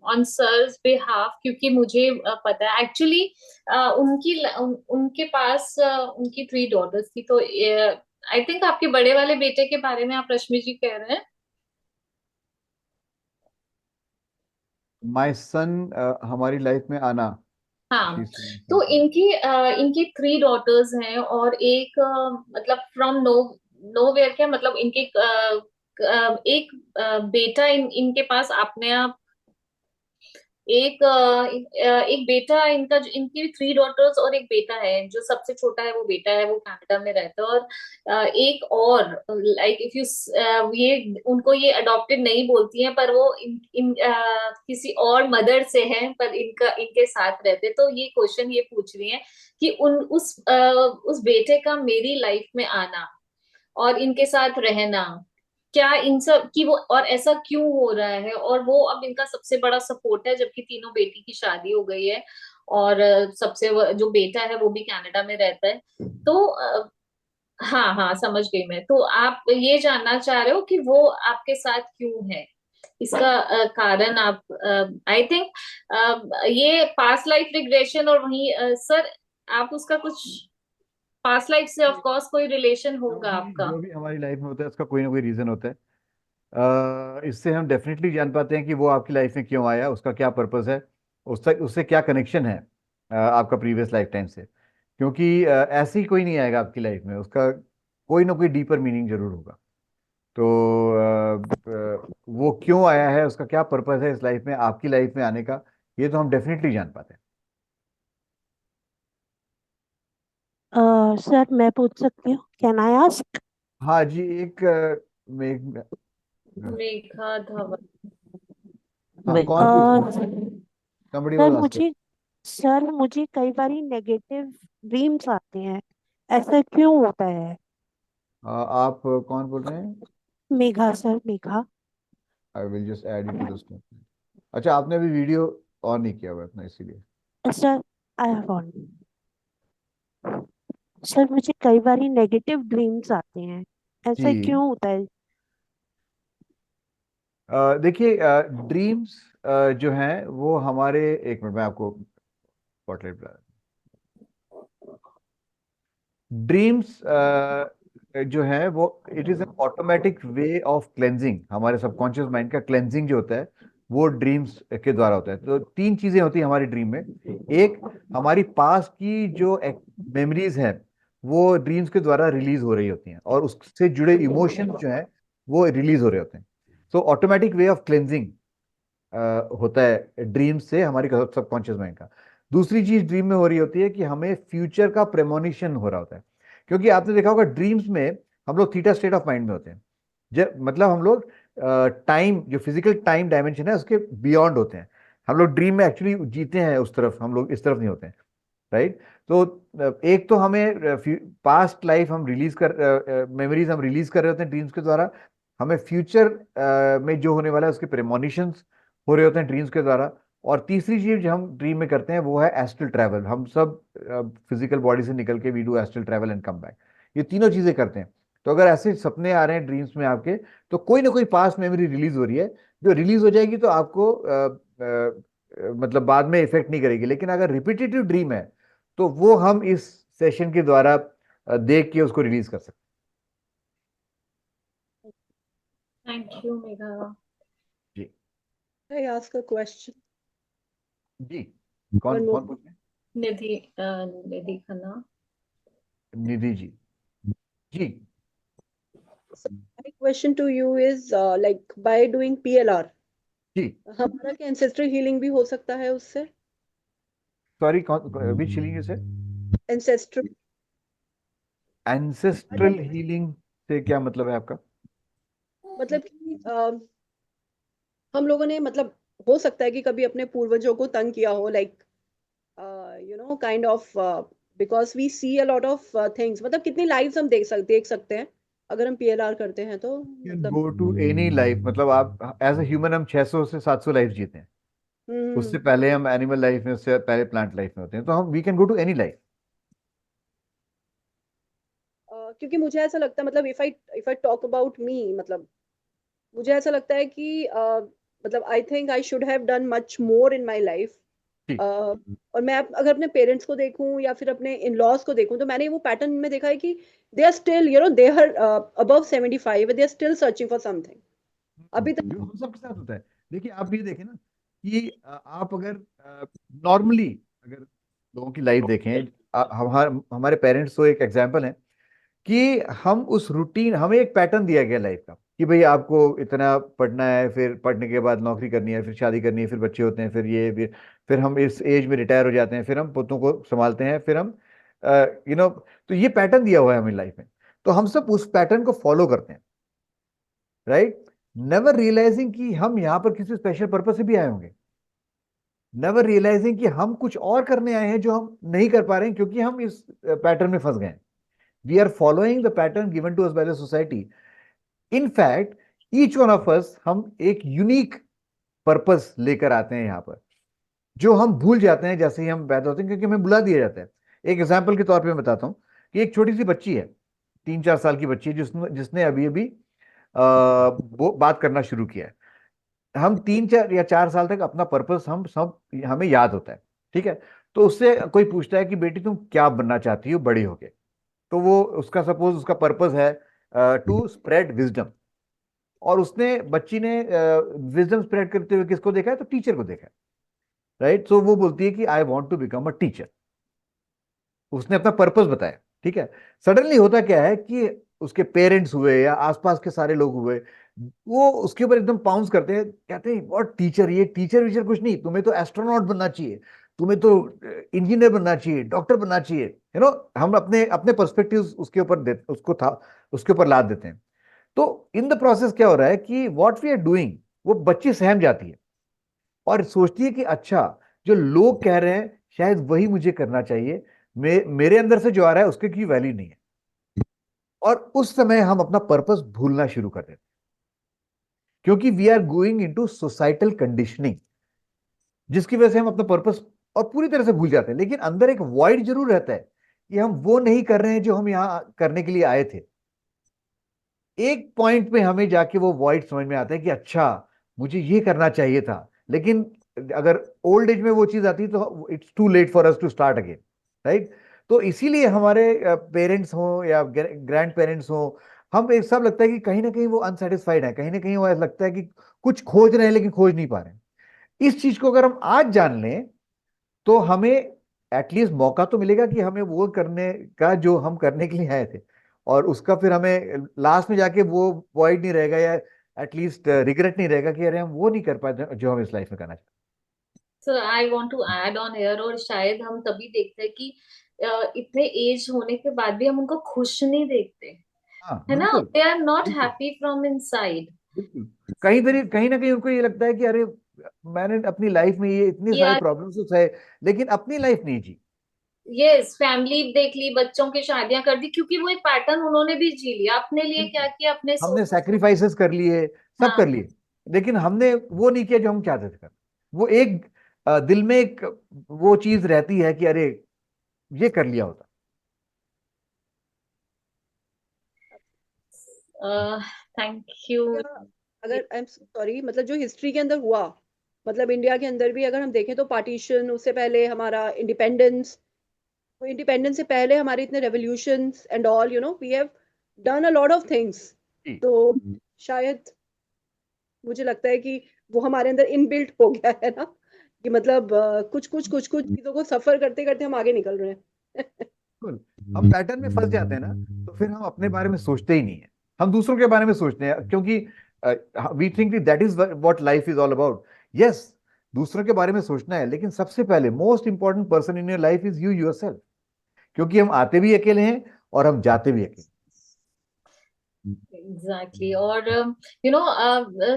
on sir's behalf, क्योंकि मुझे पता है एक्चुअली। उनके पास उनकी 3 डॉटर्स थी, तो आई थिंक आपके बड़े वाले बेटे के बारे में आप रश्मि जी कह रहे हैं। माय सन हमारी लाइफ में आना। हाँ, She's saying तो something. इनकी 3 डॉटर्स हैं, और एक मतलब फ्रॉम नोवेयर, क्या मतलब इनके एक बेटा इनके पास अपने आप, एक बेटा इनका, इनकी 3 डॉटर्स और एक बेटा है, जो सबसे छोटा है वो बेटा है, वो कनाडा में रहता है। और एक और, लाइक इफ यू, ये उनको ये अडॉप्टेड नहीं बोलती हैं, पर वो किसी और मदर से हैं, पर इनके साथ रहते। तो ये क्वेश्चन ये पूछ रही हैं कि उस बेटे का मेरी लाइफ में आना और इनके साथ रहना, क्या इन सब की वो, और ऐसा क्यों हो रहा है, और वो अब इनका सबसे बड़ा सपोर्ट है, जबकि तीनों बेटी की शादी हो गई है, और जो बेटा है वो भी कनाडा में रहता है। तो हाँ हाँ, समझ गई मैं। तो आप ये जानना चाह रहे हो कि वो आपके साथ क्यों है, इसका कारण आप, आई थिंक ये पास्ट लाइफ रिग्रेशन, और वहीं सर आप उसका कुछ पास्ट लाइफ से ऑफ कोर्स कोई रिलेशन होगा आपका। जो भी हमारी लाइफ में होता है उसका कोई ना कोई रीजन होता है। इससे हम डेफिनेटली जान पाते हैं कि वो आपकी लाइफ में क्यों आया, उसका क्या पर्पस है, उससे उससे क्या कनेक्शन है आपका प्रीवियस लाइफ टाइम से। क्योंकि ऐसे ही कोई नहीं आएगा आपकी लाइफ में, उसका कोई ना कोई डीपर मीनिंग जरूर होगा। तो वो क्यों आया है, उसका क्या पर्पस है इस लाइफ में, आपकी लाइफ में आने का, ये तो हम डेफिनेटली जान पाते हैं। सर मैं पूछ सकती हूँ, कैन आई आस्क? हाँ जी, एक में, मेघा धवन। हाँ Well, कौन पूछ रहा है? Sir somebody was asking. मुझे कई बारी नेगेटिव ड्रीम्स आते हैं, ऐसा क्यों होता है? आप कौन बोल रहे हैं? Megha sir, Megha. I will just add you to the statement. अच्छा, आपने अभी वीडियो ऑन नहीं किया हुआ है अपना, इसीलिए। Sir I have on. Sir मुझे कई बारी नेगेटिव ड्रीम्स आते हैं, ऐसा जी, क्यों होता है? देखिए, ड्रीम्स जो हैं वो हमारे, एक मिनट में आपको स्पॉटलाइट बता। ड्रीम्स जो है वो it is an automatic way of cleansing, हमारे सबकॉन्शियस माइंड का क्लेंजिंग जो होता है वो ड्रीम्स के द्वारा होता है। तो 3 चीजें होती हैं हमारी ड्रीम में। एक, हमारी पास्ट की जो मेमोरीज हैं वो ड्रीम्स के द्वारा रिलीज हो रही होती हैं, और उससे जुड़े इमोशंस जो हैं वो रिलीज हो रहे होते हैं। तो ऑटोमेटिक वे ऑफ क्लेंजिंग होता है ड्रीम से हमारी सबकॉन्शियस माइंड का। दूसरी चीज ड्रीम में हो रही होती है कि हमें फ्यूचर का प्रेमोनिशन हो रहा होता है। क्योंकि आपने देखा होगा ड्रीम्स में हम लोग थीटा स्टेट ऑफ माइंड में होते हैं, जब मतलब हम लोग टाइम, जो फिजिकल टाइम डायमेंशन है उसके बियॉन्ड होते हैं। हम लोग ड्रीम में एक्चुअली जीते हैं उस तरफ, हम लोग इस तरफ नहीं होते हैं। राइट। तो एक तो हमें पास्ट लाइफ हम रिलीज कर, मेमोरीज हम रिलीज कर रहे होते हैं ड्रीम्स के द्वारा। हमें फ्यूचर में जो होने वाला है उसके प्रेमोनिशंस हो रहे होते हैं ड्रीम्स के द्वारा। और तीसरी चीज जो हम ड्रीम में करते हैं वो है एस्ट्रल ट्रैवल। हम सब फिजिकल बॉडी से निकल के we do astral travel and come back. ये तीनों चीजें करते हैं। तो अगर ऐसे सपने आ रहे हैं ड्रीम्स में आपके, तो कोई ना कोई पास्ट मेमोरी रिलीज हो रही है। जो रिलीज हो जाएगी तो आपको मतलब बाद में इफेक्ट नहीं करेगी। लेकिन अगर रिपीटेटिव ड्रीम है तो वो हम इस सेशन के द्वारा देख के उसको रिलीज कर सकते थैंक यू मेघा। हैं। जी। I ask a question. Ji, One more. कौन पूछ रहे हैं? निधि निधि खन्ना. निधि जी. जी. So my question to you is like by doing PLR, जी. हमारा क्या ancestral healing भी हो सकता है उससे? सॉरी, कौन, विच हीलिंग से? Ancestral एंसेस्ट्रल हीलिंग से क्या मतलब है आपका? मतलब कि हम लोगों ने मतलब हो सकता है कि कभी अपने पूर्वजों को तंग किया हो like kind of because we see a lot of things मतलब कितनी लाइव्स हम देख सकते हैं अगर हम पीएलआर करते हैं तो कैन मतलब गो टू एनी लाइफ, मतलब आप एज ए ह्यूमन हम 600 से 700 लाइफ जीते हैं. उससे हम्म पहले हम एनिमल लाइफ में, उससे पहले प्लांट लाइफ में होते हैं, तो हम we can go to any life. क्योंकि मुझे ऐसा लगता है मतलब if I talk about me मतलब मुझे ऐसा लगता है कि मतलब I think I should have done much more in my life. जी. और मैं अगर अपने पेरेंट्स को देखूं या फिर अपने इन लॉज को देखूं तो मैंने वो पैटर्न में देखा है कि they are still they are above 75 they are still searching for something अभी तक. जो हम सबके साथ होता है. देखिए, आप ये देखें ना कि आप अगर नॉर्मली अगर लोगों की लाइफ देखें, हमारे पेरेंट्स तो एक एग्जाम्पल है कि हम उस रूटीन, हमें एक पैटर्न दिया गया लाइफ का कि भाई आपको इतना पढ़ना है, फिर पढ़ने के बाद नौकरी करनी है, फिर शादी करनी है, फिर बच्चे होते हैं, फिर ये फिर हम इस एज में रिटायर हो जाते हैं, फिर हम पोतों को संभालते हैं, फिर हम तो ये पैटर्न दिया हुआ है हमें लाइफ में. तो हम सब उस पैटर्न को फॉलो करते हैं, राइट? नेवर रियलाइजिंग कि हम यहाँ पर किसी स्पेशल पर्पज से भी आए होंगे. नेवर रियलाइजिंग कि हम कुछ और करने आए हैं जो हम नहीं कर पा रहे हैं क्योंकि हम इस पैटर्न में फंस गए हैं. We are following the pattern given to us by the society. In fact, each one of us, हम एक यूनिक पर्पस लेकर आते हैं यहाँ पर, जो हम भूल जाते हैं जैसे ही हम पैदा होते हैं, क्योंकि हमें बुला दिया जाता है. एक एग्जाम्पल के तौर पे मैं बताता हूँ कि एक छोटी सी बच्ची है, 3-4 साल की बच्ची है, जिसने जिसने अभी अभी वो बात करना शुरू किया है. हम 3-4 या 4 साल तक अपना पर्पस हम सब हमें याद होता है, ठीक है? तो उससे कोई पूछता है कि बेटी तुम क्या बनना चाहती हो बड़ी होके, तो वो उसका सपोज उसका पर्पस है टू स्प्रेड विजडम. और उसने बच्ची ने विजडम स्प्रेड करते हुए किसको देखा है? तो टीचर को देखा है, राइट? सो वो बोलती है कि I want to become a teacher. उसने अपना पर्पस बताया, ठीक है? सडनली होता क्या है कि उसके पेरेंट्स हुए या आसपास के सारे लोग हुए, वो उसके ऊपर एकदम पाउंस करते हैं, कहते हैं व्हाट टीचर, ये टीचर वीचर कुछ नहीं, तुम्हें तो एस्ट्रोनॉट बनना चाहिए, तुम्हें तो इंजीनियर बनना चाहिए, डॉक्टर बनना चाहिए. हम अपने अपने पर्सपेक्टिव उसके ऊपर उसके ऊपर लाद देते हैं. तो इन द प्रोसेस क्या हो रहा है कि व्हाट वी आर डूइंग, वो बच्ची सहम जाती है और सोचती है कि अच्छा, जो लोग कह रहे हैं शायद वही मुझे करना चाहिए, मेरे अंदर से जो आ रहा है उसके की वैल्यू नहीं है. और उस समय हम अपना पर्पस भूलना शुरू कर देते हैं, क्योंकि we are going into societal conditioning, जिसकी वजह से हम अपना पर्पस और पूरी तरह से भूल जाते हैं. लेकिन अंदर एक वॉइड जरूर रहता है कि हम वो नहीं कर रहे हैं जो हम यहां करने के लिए आए थे. एक पॉइंट पे हमें जाके वो वॉइड समझ में आता है कि अच्छा, मुझे ये करना चाहिए था. लेकिन अगर ओल्ड एज में वो चीज आती है तो it's too late for us to start again, right? तो इसीलिए हमारे पेरेंट्स हों या ग्रैंड पेरेंट्स हों, हम एक सब लगता है कि कहीं ना कहीं वो अनसेटिस्फाइड है, कहीं ना कहीं वो ऐसा लगता है कि कुछ खोज रहे हैं लेकिन खोज नहीं पा रहे हैं. इस चीज को अगर हम आज जान लें तो हमें एटलीस्ट मौका तो मिलेगा कि हमें वो करने का जो हम करने के लिए आए थे, और उसका फिर हमें लास्ट में जाके वो वॉइड नहीं रहेगा या एटलीस्ट रिग्रेट नहीं रहेगा कि अरे हम वो नहीं कर पाए जो हम इस लाइफ में करना चाहते sir I want to add on here, और शायद हम तभी देखते हैं कि इतने एज होने के बाद भी हम उनको खुश नहीं देखते, हैं. हाँ, है ना? बिल्कुल. दे आर नॉट बिल्कुल. Happy from inside. बिल्कुल. कहीं ना कहीं उनको ये लगता है कि अरे, मैंने अपनी लाइफ में ये इतने सारे या प्रॉब्लम्स उठाए लेकिन अपनी लाइफ नहीं जी. यस, फैमिली देख ली, बच्चों की शादियां कर दी, क्योंकि वो एक पैटर्न उन्होंने भी जी लिया अपने लिए, क्या बिल्कुल. किया, अपने हमने सोचा सोचा. सैक्रिफाइसेस कर लिए, सब कर हाँ. लिए, लेकिन हमने वो नहीं किया जो हम चाहते थे कर. वो एक दिल में एक वो चीज रहती है कि अरे, ये कर लिया होता. Thank you. या अगर आई एम सॉरी मतलब जो हिस्ट्री के अंदर हुआ मतलब इंडिया के अंदर भी अगर हम देखें तो पार्टीशन उससे पहले हमारा इंडिपेंडेंस तो इंडिपेंडेंस से पहले हमारे इतने revolutions and all we have done a lot of things. जी. तो शायद मुझे लगता है कि वो हमारे अंदर इनबिल्ट हो गया है ना, कि मतलब कुछ कुछ कुछ कुछ चीजों को सफर करते करते हम आगे निकल रहे हैं। बिल्कुल। हम पैटर्न में फंस जाते हैं ना, तो फिर हम अपने बारे में सोचते ही नहीं है, हम दूसरों के बारे में सोचते हैं, क्योंकि we think that is what life is all about. Yes, दूसरों के बारे में सोचना है, लेकिन सबसे पहले most important person in your life is you yourself, क्योंकि हम आते भी अकेले हैं और हम जाते भी अकेले। एग्जैक्टली। और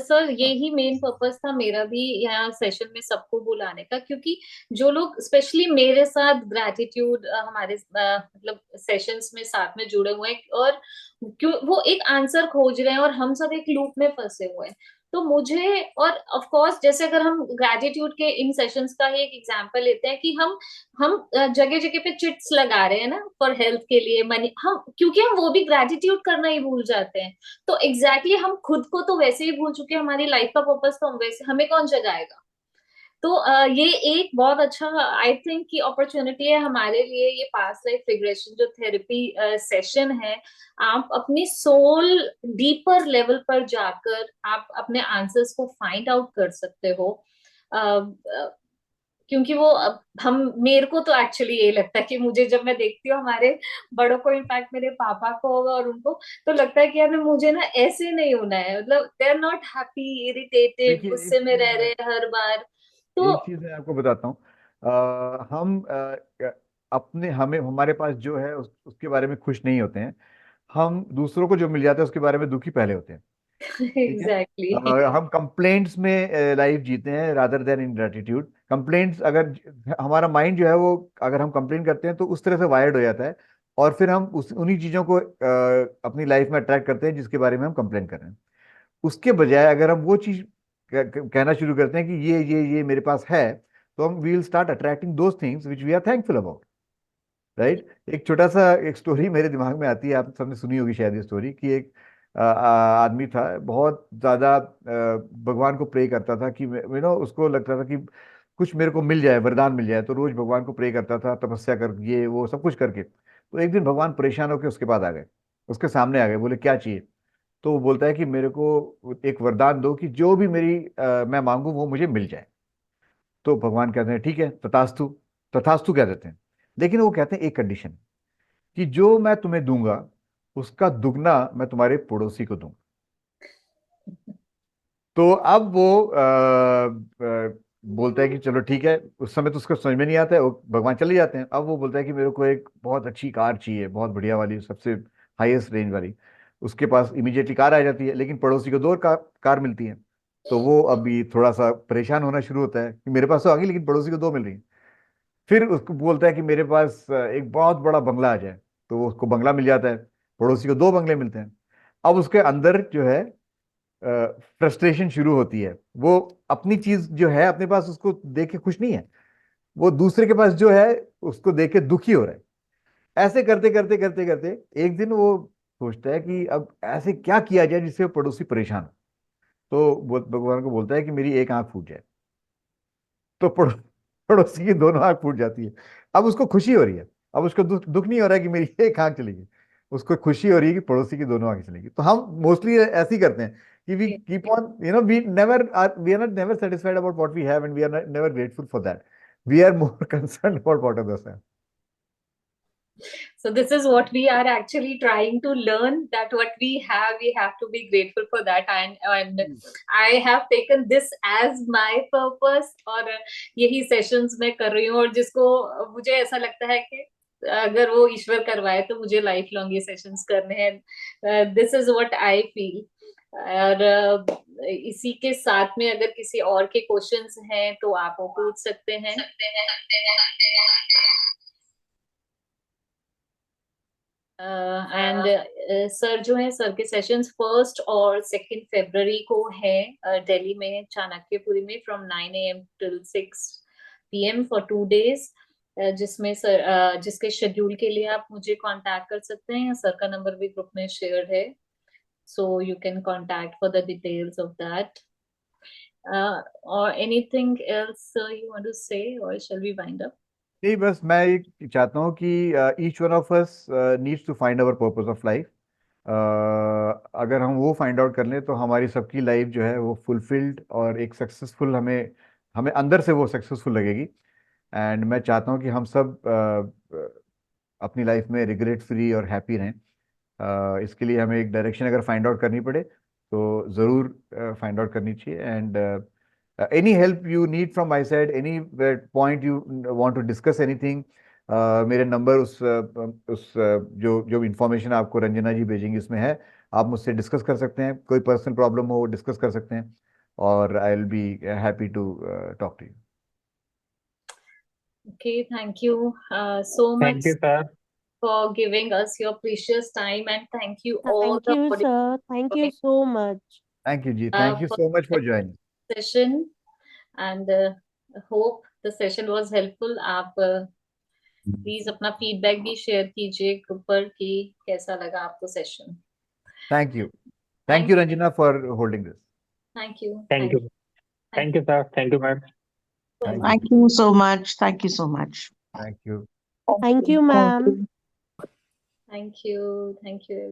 सर यही मेन पर्पस था मेरा भी यहाँ सेशन में सबको बुलाने का, क्योंकि जो लोग स्पेशली मेरे साथ ग्रैटिट्यूड हमारे मतलब सेशंस में साथ में जुड़े हुए हैं, और क्यों वो एक आंसर खोज रहे हैं और हम सब एक लूप में फंसे हुए हैं, तो मुझे, और ऑफ कोर्स जैसे अगर हम ग्रैटिट्यूड के इन सेशंस का ही एक एग्जांपल लेते हैं कि हम जगह जगह पे चिट्स लगा रहे हैं ना फॉर हेल्थ के लिए मनी, हम क्योंकि हम वो भी ग्रेटिट्यूड करना ही भूल जाते हैं। तो एग्जैक्टली हम खुद को तो वैसे ही भूल चुके हैं, हमारी लाइफ का पर्पस तो हम वैसे, हमें कौन जगाएगा। तो ये एक बहुत अच्छा आई थिंक की अपॉर्चुनिटी है हमारे लिए, ये पास्ट लाइफ रिग्रेशन जो थेरेपी सेशन है। आप अपनी सोल डीपर लेवल पर जाकर आप अपने आंसर्स को फाइंड आउट कर सकते हो। क्योंकि वो हम, मेरे को तो एक्चुअली यही लगता है कि मुझे जब मैं देखती हूँ हमारे बड़ों को, इनफैक्ट मेरे पापा को और उनको, तो लगता है कि यार मुझे ना ऐसे नहीं होना है, मतलब they are not happy, irritated, देखिए, गुस्से में रह रहे हैं हर बार। तो एक चीज मैं आपको बताता हूँ। हम अपने हमें हमारे पास जो है उसके बारे में खुश नहीं होते हैं, हम दूसरों को जो मिल जाता है उसके बारे में दुखी पहले होते हैं। ठीक है। एग्जैक्टली। हम कंप्लेंट्स में लाइफ जीते हैं rather then in gratitude. Complaints, अगर हमारा माइंड जो है वो, अगर हम कंप्लेन करते हैं तो उस तरह से वायर्ड हो जाता है, और फिर हम उस उन्हीं चीजों को अपनी लाइफ में अट्रैक्ट करते हैं जिसके बारे में हम कंप्लेन कर रहे हैं। उसके बजाय अगर हम वो चीज कहना शुरू करते हैं कि ये मेरे पास है, तो हम we will start attracting those things which we are thankful about. Right. एक छोटा सा एक स्टोरी मेरे दिमाग में आती है, आप सबने सुनी होगी शायद ये स्टोरी, कि एक आदमी था, बहुत ज्यादा भगवान को प्रे करता था कि उसको लगता था कि कुछ मेरे को मिल जाए, वरदान मिल जाए, तो रोज भगवान को प्रे करता था, तपस्या कर ये वो सब कुछ करके। तो एक दिन भगवान परेशान होकर उसके पास आ गए, उसके सामने आ गए, बोले क्या चाहिए। तो वो बोलता है कि मेरे को एक वरदान दो कि जो भी मैं मांगू वो मुझे मिल जाए। तो भगवान कहते हैं ठीक है, तथास्तु। तथास्तु कह देते हैं, लेकिन वो कहते हैं एक कंडीशन, कि जो मैं तुम्हें दूंगा उसका दुगना मैं तुम्हारे पड़ोसी को दूंगा। तो अब वो बोलता है कि चलो ठीक है। उस समय तो उसको समझ में नहीं आता है, वो भगवान चले जाते हैं। अब वो बोलता है कि मेरे को एक बहुत अच्छी कार चाहिए, बहुत बढ़िया वाली, सबसे हाईएस्ट रेंज वाली। उसके पास इमीडिएटली कार आ जाती है, लेकिन पड़ोसी को दो कार मिलती है। तो वो अभी थोड़ा सा परेशान होना शुरू होता है कि मेरे पास तो आ गई, लेकिन पड़ोसी को दो मिल रही है। फिर उसको बोलता है कि मेरे पास एक बहुत बड़ा बंगला आ जाए। तो वो उसको बंगला मिल जाता है, पड़ोसी को दो बंगले मिलते हैं। अब उसके अंदर जो है फ्रस्ट्रेशन शुरू होती है। वो अपनी चीज जो है अपने पास, उसको देख के खुश नहीं है, वो दूसरे के पास जो है उसको देख के दुखी हो रहा है। ऐसे करते करते करते करते एक दिन वो सोचता है कि अब ऐसे क्या किया जाए जिससे वो पड़ोसी परेशान हो। तो वो भगवान को बोलता है कि मेरी एक आंख फूट जाए। तो पड़ोसी की दोनों आंख फूट जाती है। अब उसको खुशी हो रही है, अब उसको दुख दुख नहीं हो रहा है कि मेरी एक आंख चलेगी, उसको खुशी हो रही है कि पड़ोसी की दोनों आंखें चलेगी। तो हम मोस्टली ऐसे ही करते हैं कि we keep on, we are not never satisfied about what we have, and we are never grateful for that. We are more concern about what others have. So this is what we are actually trying to learn, that what we have to be grateful for that, and I have taken this as my purpose, और यही sessions मैं कर रही हूँ, और जिसको मुझे ऐसा लगता है कि अगर वो ईश्वर करवाए तो मुझे लाइफ लॉन्ग ये सेशंस करने हैं। This is what I feel. और इसी के साथ में अगर किसी और के क्वेश्चंस हैं तो आप वो पूछ सकते हैं। एंड सर जो है, सर के सेशंस 1 और 2 फरवरी को है दिल्ली में चाणक्यपुरी में, from 9 AM till 6 PM for 2 days। जिसमें सर जिसके शेड्यूल के लिए आप मुझे कांटेक्ट कर सकते हैं, सर का नंबर भी ग्रुप में शेयर है, so you can contact for the details of that. और anything else you want to say, और शैल वी वाइंड अप? नहीं, बस मैं ये चाहता हूँ कि each one of us needs to find our purpose of life. अगर हम वो फाइंड आउट कर लें तो हमारी सबकी लाइफ जो है वो फुलफिल्ड और एक सक्सेसफुल, हमें हमें अंदर से वो सक्सेसफुल लगेगी। एंड मैं चाहता हूँ कि हम सब अपनी लाइफ में रिग्रेट फ्री और हैप्पी रहें। इसके लिए हमें एक डायरेक्शन अगर फाइंड आउट करनी पड़े तो ज़रूर फाइंड आउट करनी चाहिए। And any help you need from my side, any point you want to discuss anything, मेरे नंबर जो जो इन्फॉर्मेशन आपको रंजना जी भेजेंगी उसमें है, आप मुझसे डिस्कस कर सकते हैं। कोई पर्सनल प्रॉब्लम हो डिस्कस कर सकते हैं, और I will be happy to talk to you. Okay, thank you so much Thank you, sir. for giving us your precious time, and thank you all Thank the you, audience sir. Thank you for so much. Thank you जी, thank you for so much for joining. the session, and hope the session was helpful. आप please अपना feedback भी share कीजिए group पर कि कैसा लगा आपको session. Thank you Thank Ranjana for holding this. thank you. Thank you. Thank you, sir. Thank you, ma'am. Thank Thank you so much. Thank you so much. You. Thank you, ma'am. Thank you. Thank you.